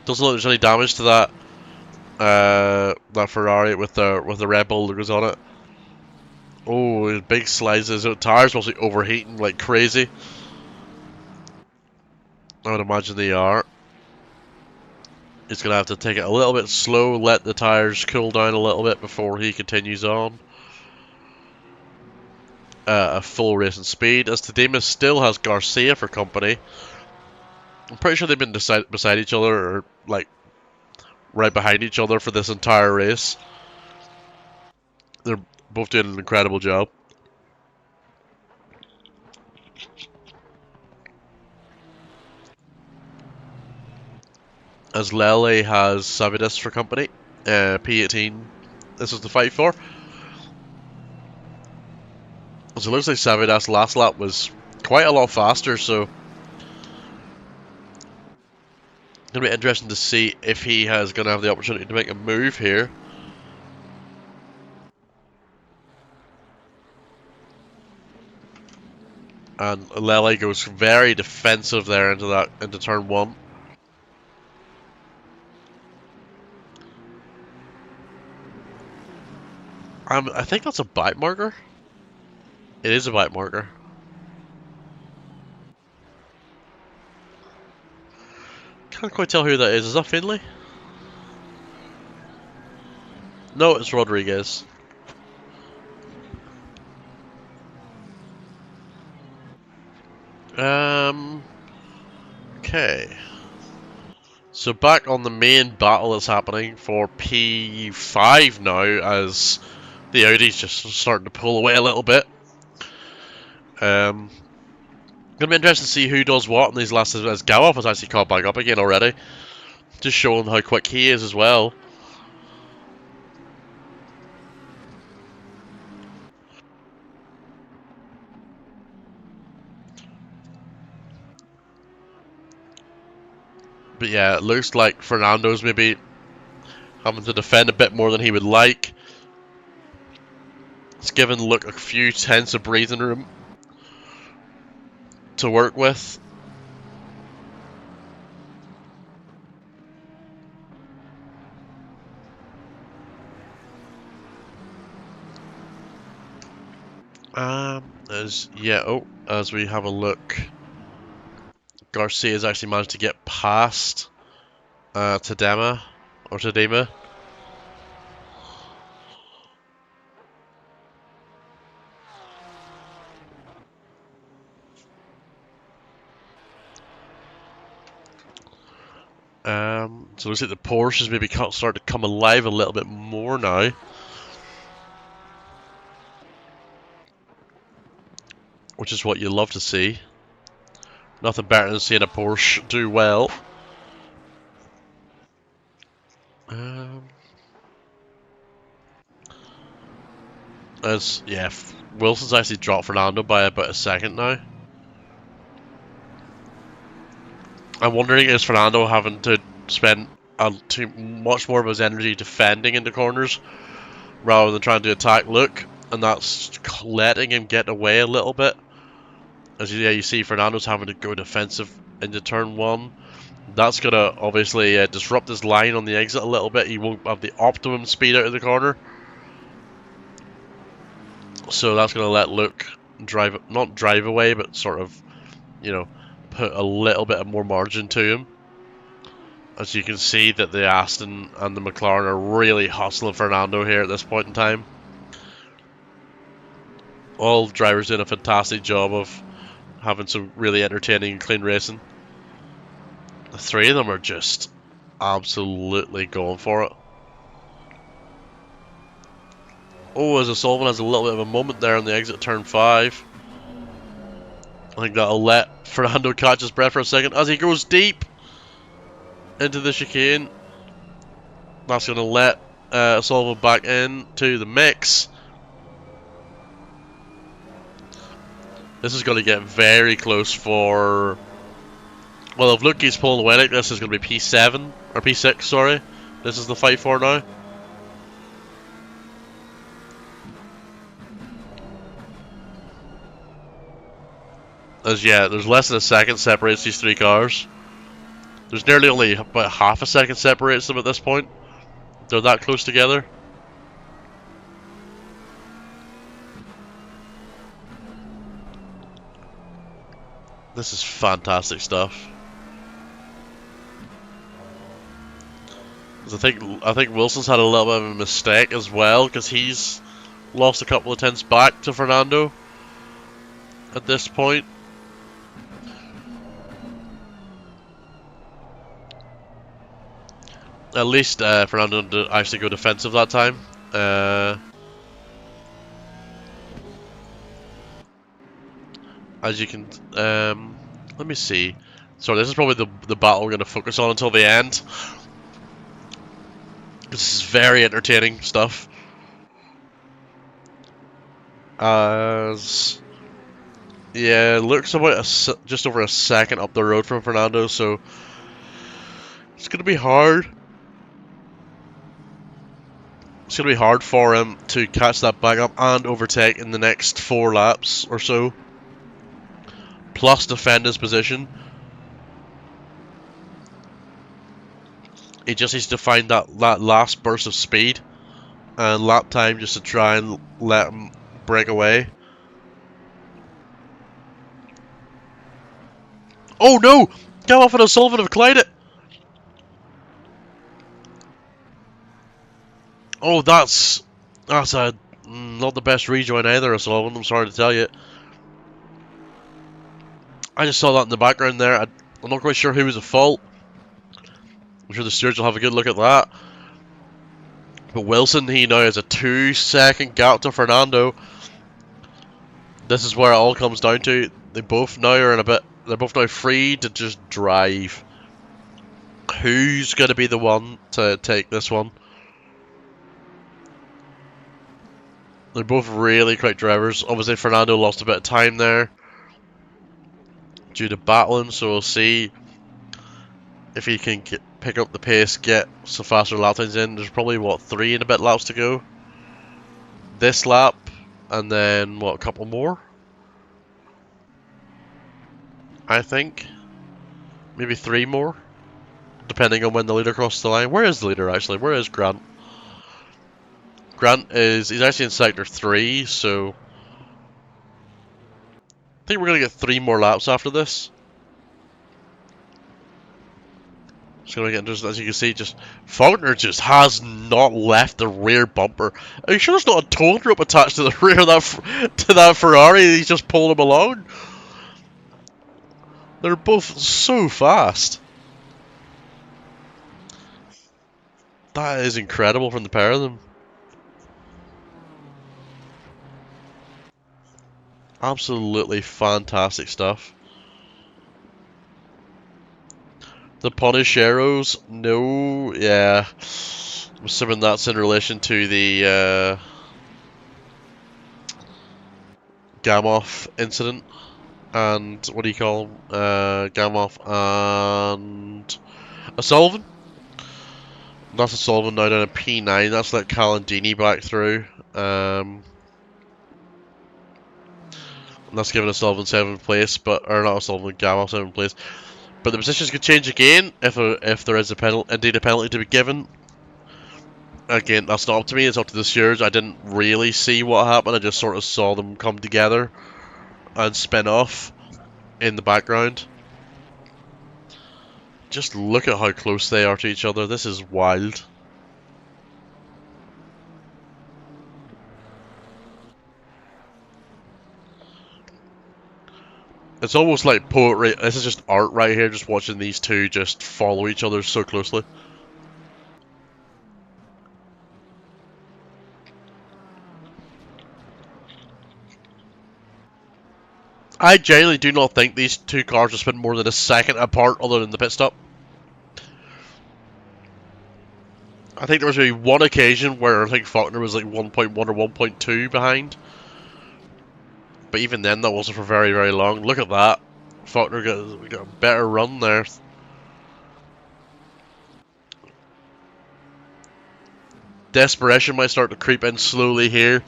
Doesn't look like there's any damage to that Ferrari with the Red Bull that goes on it. Oh, big slides. The tires must be overheating like crazy. I would imagine they are. He's going to have to take it a little bit slow, let the tires cool down a little bit before he continues on. A full racing speed, as Tadema still has Garcia for company. I'm pretty sure they've been beside each other, or like right behind each other for this entire race. They're both doing an incredible job. As Lele has Savidas for company. P18, this is the fight for. So it looks like Savidas' last lap was quite a lot faster, so it'll be interesting to see if he has going to have the opportunity to make a move here. And Lele goes very defensive there into turn 1. I think that's a bite marker. It is a bite marker. Can't quite tell who that is. Is that Finley? No, it's Rodriguez. Okay. So back on the main battle that's happening for P5 now, as the Audi's just starting to pull away a little bit. Gonna be interesting to see who does what in these last, as Galoff has actually caught back up again already. Just showing how quick he is as well. But yeah, it looks like Fernando's maybe having to defend a bit more than he would like. It's given Luke a few tenths of breathing room to work with. As we have a look, Garcia's actually managed to get past Tadema. So it looks like the Porsche has maybe started to come alive a little bit more now. Which is what you love to see. Nothing better than seeing a Porsche do well. Wilson's actually dropped Fernando by about a second now. I'm wondering, is Fernando having to spend too much more of his energy defending into corners rather than trying to attack Luke, and that's letting him get away a little bit? As you see, Fernando's having to go defensive into turn 1. That's going to obviously disrupt his line on the exit a little bit. He won't have the optimum speed out of the corner. So that's going to let Luke not drive away, but sort of, put a little bit of more margin to him. As you can see that the Aston and the McLaren are really hustling Fernando here at this point in time. All drivers doing a fantastic job of having some really entertaining and clean racing. The three of them are just absolutely going for it. Oh, as Sullivan has a little bit of a moment there on the exit turn 5. I think that'll let Fernando catch his breath for a second as he goes deep. into the chicane. That's going to let Sullivan back into the mix. This is going to get very close for... Well, if Luki's pulling away like this, is going to be P7, or P6, sorry. This is the fight for now. There's less than a second separates these three cars. There's nearly only about half a second separates them at this point. They're that close together. This is fantastic stuff. I think Wilson's had a little bit of a mistake as well, because he's lost a couple of tenths back to Fernando at this point. At least Fernando did actually go defensive that time. As you can, let me see. Sorry, this is probably the battle we're going to focus on until the end. This is very entertaining stuff. As yeah, Luke's about just over a second up the road from Fernando, so it's going to be hard. It's going to be hard for him to catch that back up and overtake in the next 4 laps or so. Plus defend his position. He just needs to find that last burst of speed and lap time just to try and let him break away. Oh no! Galoff and O'Sullivan have collided! Oh, that's not the best rejoin either, O'Sullivan, I'm sorry to tell you. I just saw that in the background there. I'm not quite sure who was at fault. I'm sure the stewards will have a good look at that. But Wilson, he now has a 2-second gap to Fernando. This is where it all comes down to. They both now are they're both now free to just drive. Who's going to be the one to take this one? They're both really quick drivers. Obviously, Fernando lost a bit of time there due to battling, so we'll see if he can pick up the pace, get some faster lap times in. There's probably, what, 3 and a bit laps to go this lap, and then, what, a couple more? I think. Maybe 3 more, depending on when the leader crosses the line. Where is the leader, actually? Where is Grant? He's actually in sector 3, so I think we're going to get 3 more laps after this. It's going to get interesting. As you can see, Faulkner just has not left the rear bumper. Are you sure there's not a tow rope attached to the rear of that Ferrari? He's just pulling him along. They're both so fast. That is incredible from the pair of them. Absolutely fantastic stuff. The Ponicheros, no, yeah. I'm assuming that's in relation to the Gamoff incident. And what do you call them? Gamoff and O'Sullivan. That's O'Sullivan now down at P9. That's let Calandini back through. That's giving O'Sullivan 7th place, or not O'Sullivan, Gamoff 7th place. But the positions could change again if there is indeed a penalty to be given. Again, that's not up to me, it's up to the stewards. I didn't really see what happened, I just sort of saw them come together and spin off in the background. Just look at how close they are to each other, this is wild. It's almost like poetry. This is just art right here, just watching these two just follow each other so closely. I genuinely do not think these two cars will spend more than a second apart other than the pit stop. I think there was maybe one occasion where I think Faulkner was like 1.1 or 1.2 behind. But even then, that wasn't for very, very long. Look at that. Faulkner got a better run there. Desperation might start to creep in slowly here,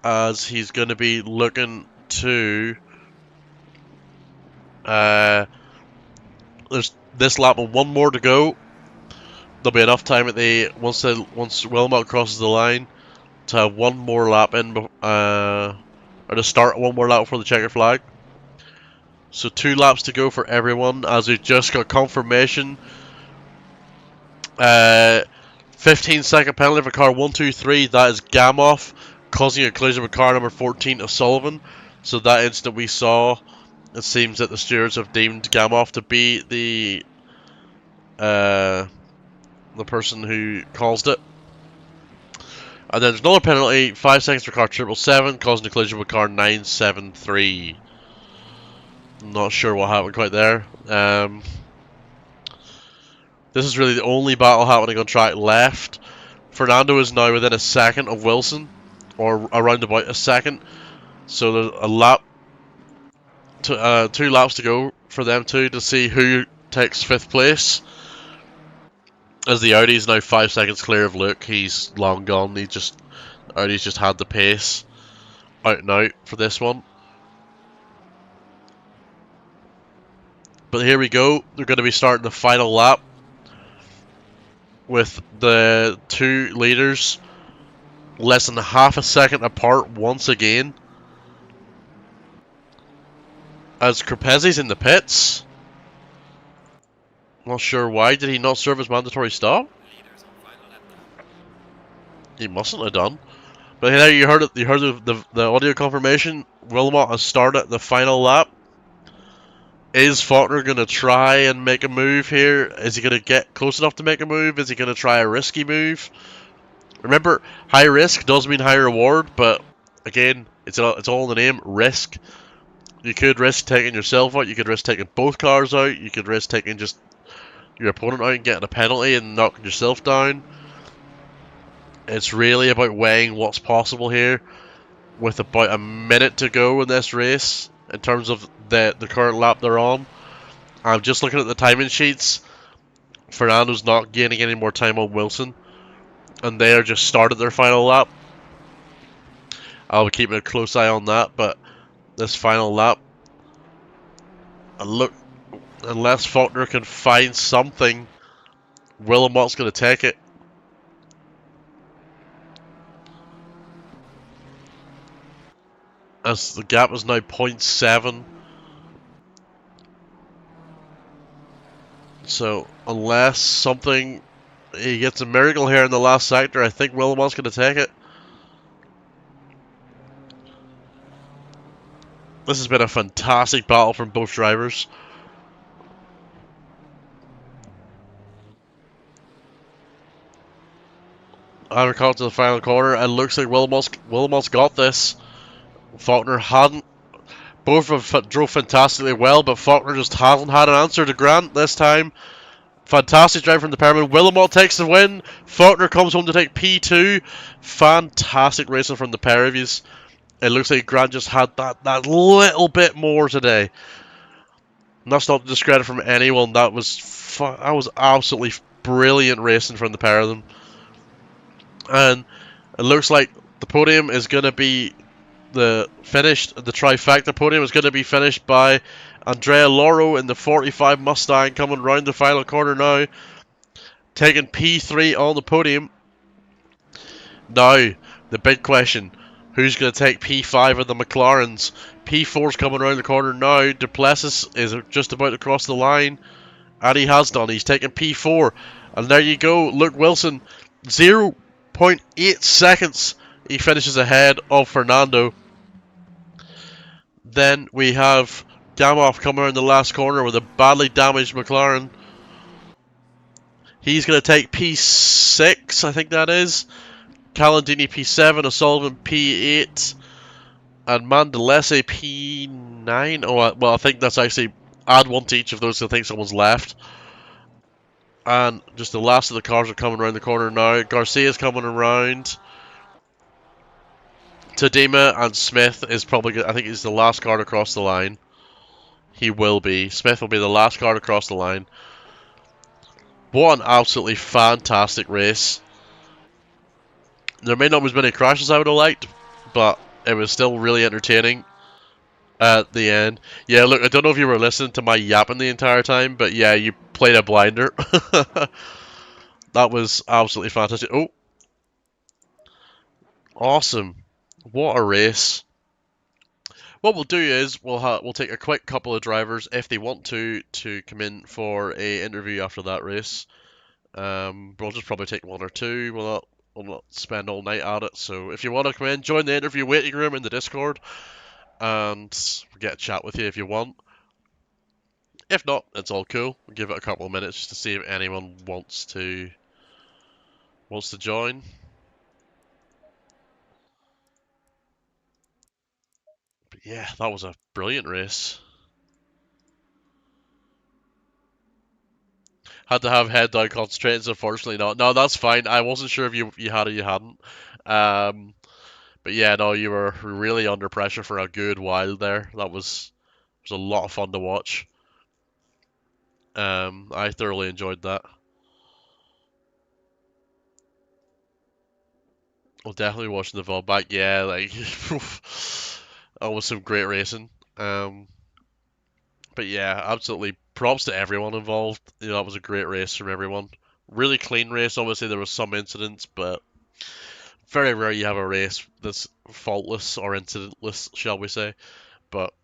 as he's going to be looking to... there's this lap and one more to go. There'll be enough time at the once Wilmot crosses the line to have one more lap in, or to start one more lap before the checker flag. So 2 laps to go for everyone, as we've just got confirmation. 15-second penalty for car 123. That is Gamoff causing a collision with car number 14 of Sullivan. So that instant we saw, it seems that the stewards have deemed Gamoff to be the person who caused it. And then there's another penalty, 5 seconds for car 777, causing a collision with car 973. Not sure what happened quite there. This is really the only battle happening on track left. Fernando is now within a second of Wilson, or around about a second. So there's a lap, 2 laps to go for them two to see who takes 5th place. As the Audi's now 5 seconds clear of Luke, he's long gone. Audi's just had the pace out and out for this one. But here we go. They're going to be starting the final lap with the 2 leaders less than half a second apart once again. As Corpezzi's in the pits. Not sure why. Did he not serve his mandatory stop? He mustn't have done. But here you heard it. You heard the audio confirmation. Wilmot has started the final lap. Is Faulkner going to try and make a move here? Is he going to get close enough to make a move? Is he going to try a risky move? Remember, high risk does mean high reward, but again, it's all in the name, risk. You could risk taking yourself out. You could risk taking both cars out. You could risk taking just your opponent out and getting a penalty and knocking yourself down. It's really about weighing what's possible here, with about a minute to go in this race in terms of the current lap they're on. I'm just looking at the timing sheets. Fernando's not gaining any more time on Wilson, and they are just started their final lap. I'll be keeping a close eye on that, but this final lap, and look, unless Faulkner can find something, Wilmot's going to take it. As the gap is now 0.7. So, unless he gets a miracle here in the last sector, I think Wilmot's going to take it. This has been a fantastic battle from both drivers. I'm caught to the final corner, and looks like Wilmot's got this. Faulkner hadn't. Both of them drove fantastically well, but Faulkner just hasn't had an answer to grant this time. Fantastic drive from the Pateron. Wilmot takes the win. Faulkner comes home to take P2. Fantastic racing from the pair of yous. It looks like Grant just had that little bit more today. And that's not to discredit from anyone. That was absolutely brilliant racing from the pair of them. And it looks like the podium is going to be the trifecta podium is going to be finished by Andrea Loro in the 45 Mustang, coming round the final corner now, taking P3 on the podium. Now, the big question, who's going to take P5 of the McLarens? P4's coming around the corner now. Duplessis is just about to cross the line, and he has done. He's taken P4, and there you go. Luke Wilson, 0.8 seconds. He finishes ahead of Fernando. Then we have Gamoff coming around the last corner with a badly damaged McLaren. He's going to take P6, I think that is. Calandini P7, O'Sullivan P8, and Mandalese P9. Oh, well, I think that's actually, add one to each of those, I think someone's left. And just the last of the cars are coming around the corner now. Garcia's coming around. Tadema and Smith is probably, I think he's the last car to cross the line. He will be. Smith will be the last car to cross the line. What an absolutely fantastic race. There may not be as many crashes I would have liked, but it was still really entertaining at the end. Yeah, look, I don't know if you were listening to my yapping the entire time, but yeah, you played a blinder. That was absolutely fantastic. Oh, awesome. What a race. What we'll do is we'll take a quick couple of drivers if they want to come in for a interview after that race. We'll just probably take one or two. We'll not spend all night at it. So if you want to come in, join the interview waiting room in the Discord, and we'll get a chat with you if you want. If not, it's all cool. We'll give it a couple of minutes just to see if anyone wants to join. But yeah, that was a brilliant race. Had to have head down concentrations, unfortunately not. No, that's fine. I wasn't sure if you had or you hadn't. Um, but yeah, no, you were really under pressure for a good while there. That was a lot of fun to watch. I thoroughly enjoyed that. Well, definitely watching the VOD back. Yeah, like that was some great racing. Um, but yeah, absolutely props to everyone involved. You know, that was a great race from everyone. Really clean race. Obviously, there was some incidents, but very rare you have a race that's faultless or incidentless, shall we say. But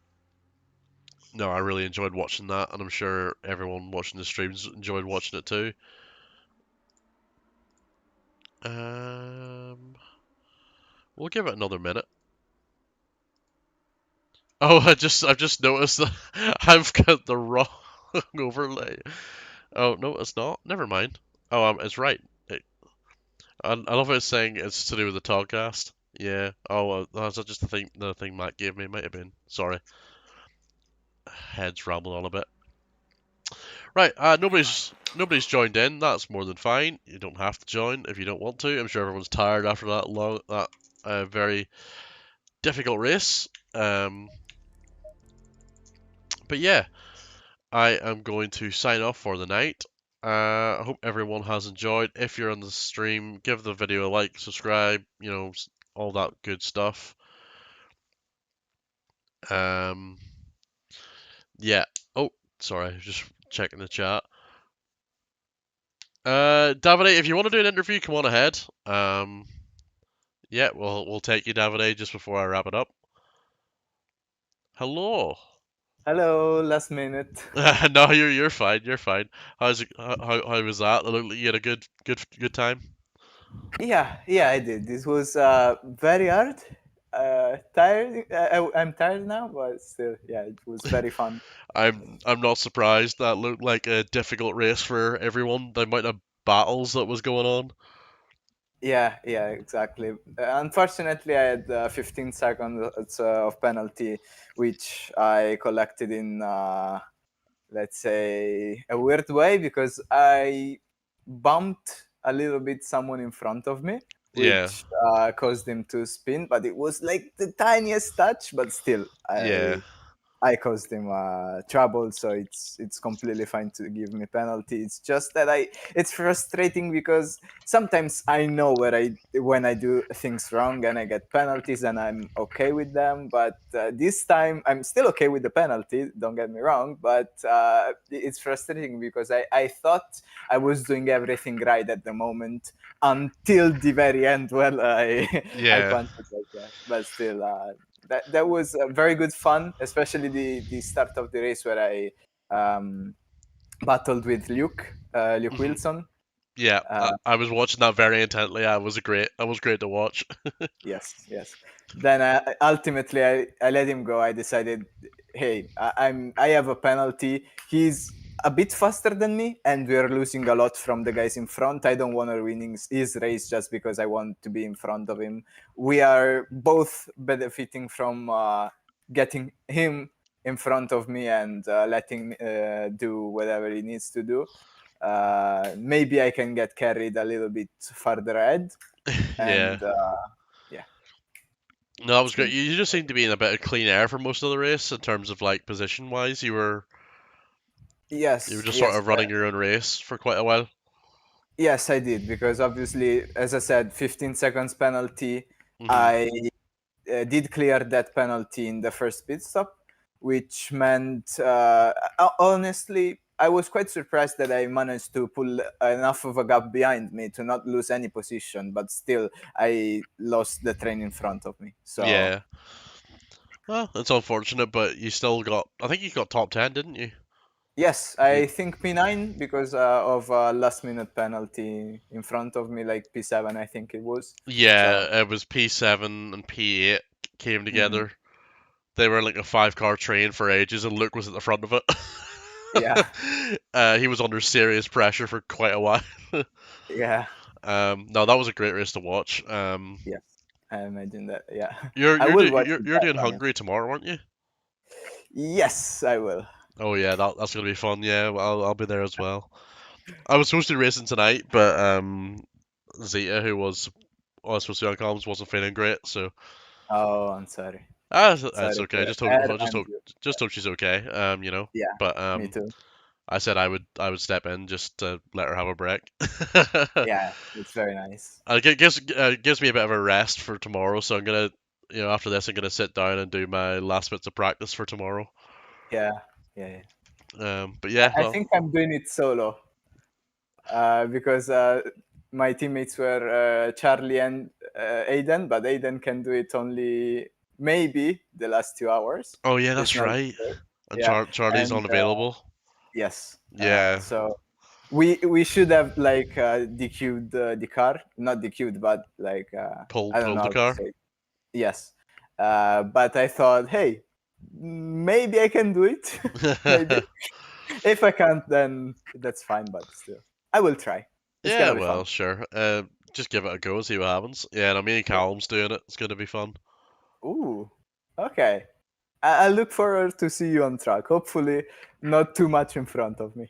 no, I really enjoyed watching that, and I'm sure everyone watching the streams enjoyed watching it too. Um, we'll give it another minute. Oh, I've just noticed that I've got the wrong overlay. Oh no, it's not. Never mind. Oh, it's right. I love how it's saying it's to do with the podcast. Yeah. Oh, that's just the thing Matt gave me. Might have been. Sorry. Head's rambling on a bit. Right. Nobody's joined in. That's more than fine. You don't have to join if you don't want to. I'm sure everyone's tired after that very difficult race. But yeah, I am going to sign off for the night. I hope everyone has enjoyed. If you're on the stream, give the video a like, subscribe, all that good stuff. Um, yeah. Oh, sorry, just checking the chat. Davide, if you want to do an interview, come on ahead. Yeah, we'll take you, Davide, just before I wrap it up. Hello. Hello, last minute. No, you're fine. You're fine. How's it? How was that? It looked like you had a good time. Yeah, I did. This was very hard. Tired. I'm tired now, but still, yeah, it was very fun. I'm not surprised. That looked like a difficult race for everyone. The amount of battles that was going on. Yeah, exactly. Unfortunately, I had 15 seconds of penalty, which I collected in, let's say, a weird way because I bumped a little bit someone in front of me, Yeah, which caused him to spin. But it was like the tiniest touch, but still, yeah, I caused him trouble, so it's completely fine to give me penalty. It's just that it's frustrating because sometimes I know where I when I do things wrong and I get penalties and I'm okay with them. But this time I'm still okay with the penalty. Don't get me wrong, but it's frustrating because I thought I was doing everything right at the moment until the very end. Well, I yeah. punched it like that, but still. That was very good fun, especially the start of the race where I um, battled with Luke hmm Wilson. Yeah, Uh, I was watching that very intently. That was great to watch. yes. Then ultimately I let him go. I decided, hey, I have a penalty. He's a bit faster than me, and we're losing a lot from the guys in front. I don't want to win his race just because I want to be in front of him. We are both benefiting from getting him in front of me and letting do whatever he needs to do. maybe I can get carried a little bit further ahead, Yeah. and yeah, No, that it's was great. been You just seemed to be in a bit of clean air for most of the race in terms of like position wise. You were yes, just sort yes. of running your own race for quite a while. Yes, I did because obviously, as I said, 15 seconds penalty. Hmm. I did clear that penalty in the first pit stop, which meant, honestly, I was quite surprised that I managed to pull enough of a gap behind me to not lose any position, but still, I lost the train in front of me. So, Yeah. Well, it's unfortunate, but you still got. I think you got top 10, didn't you? yes, You I think P9 because of a last minute penalty in front of me, like P7, I think it was. So, yeah, it was P7 and P8 came mhm, together. They were like a five-car train for ages, and Luke was at the front of it. yeah, He was under serious pressure for quite a while. yeah, No, that was a great race to watch. yes, I imagine that. Yeah, You're I you're will do, watch you're it you're back, doing honestly. Hungary tomorrow, aren't you? Yes, I will. Oh yeah, that's gonna be fun. Yeah, well, I'll be there as well. I was supposed to be racing tonight, but Zeta, who was supposed to be on comms, wasn't feeling great. So Oh, I'm sorry. it's Sorry okay. for her and you. Just hope she's okay. Yeah, But me too. I said I would step in just to let her have a break. Yeah, it's very nice. It gives me a bit of a rest for tomorrow, so I'm gonna, after this, I'm gonna sit down and do my last bits of practice for tomorrow. Yeah, yeah, yeah. But yeah, I well, think I'm doing it solo because my teammates were Charlie and Aiden, but Aiden can do it only maybe the last 2 hours. oh yeah, It's that's not right. sure. And Yeah, Charlie's and unavailable. yes, Yeah, so we should have like DQ'd the car, not DQ'd, but like I don't pulled know the how to car. say. Yes. But I thought, hey, maybe I can do it. Maybe. If I can't, then that's fine, but still. I will try. It's Yeah, gonna be well, fun. sure. Just give it a go, see what happens. Yeah, no, me and Yeah. Callum's doing it. It's gonna be fun. Ooh. Okay. I look forward to see you on track. Hopefully, not too much in front of me.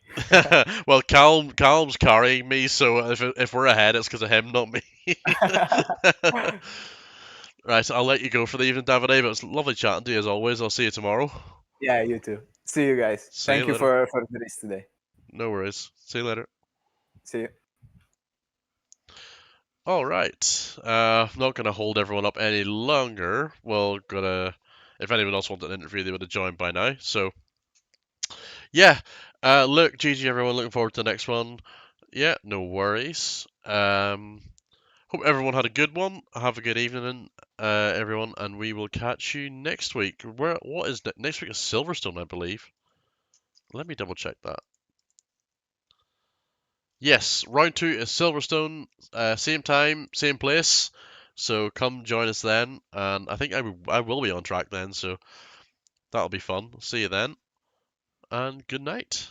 Well, Callum's carrying me, so if we're ahead, it's because of him, not me. Right, so I'll let you go for the evening, Davide, but it's lovely chatting to you as always. I'll see you tomorrow. Yeah, you too. See you guys. See you Thank you later. for the race today. No worries. See you later. See you. All right. I'm not gonna hold everyone up any longer. If anyone else wanted an interview, they would have joined by now. So yeah. Look, GG everyone. Looking forward to the next one. Yeah, no worries. Hope everyone had a good one. Have a good evening, everyone, and we will catch you next week. What is next week? Is Silverstone, I believe. Let me double check that. Yes, round two is Silverstone. Same time, same place. So come join us then, and I think I will be on track then. So that'll be fun. See you then, and good night.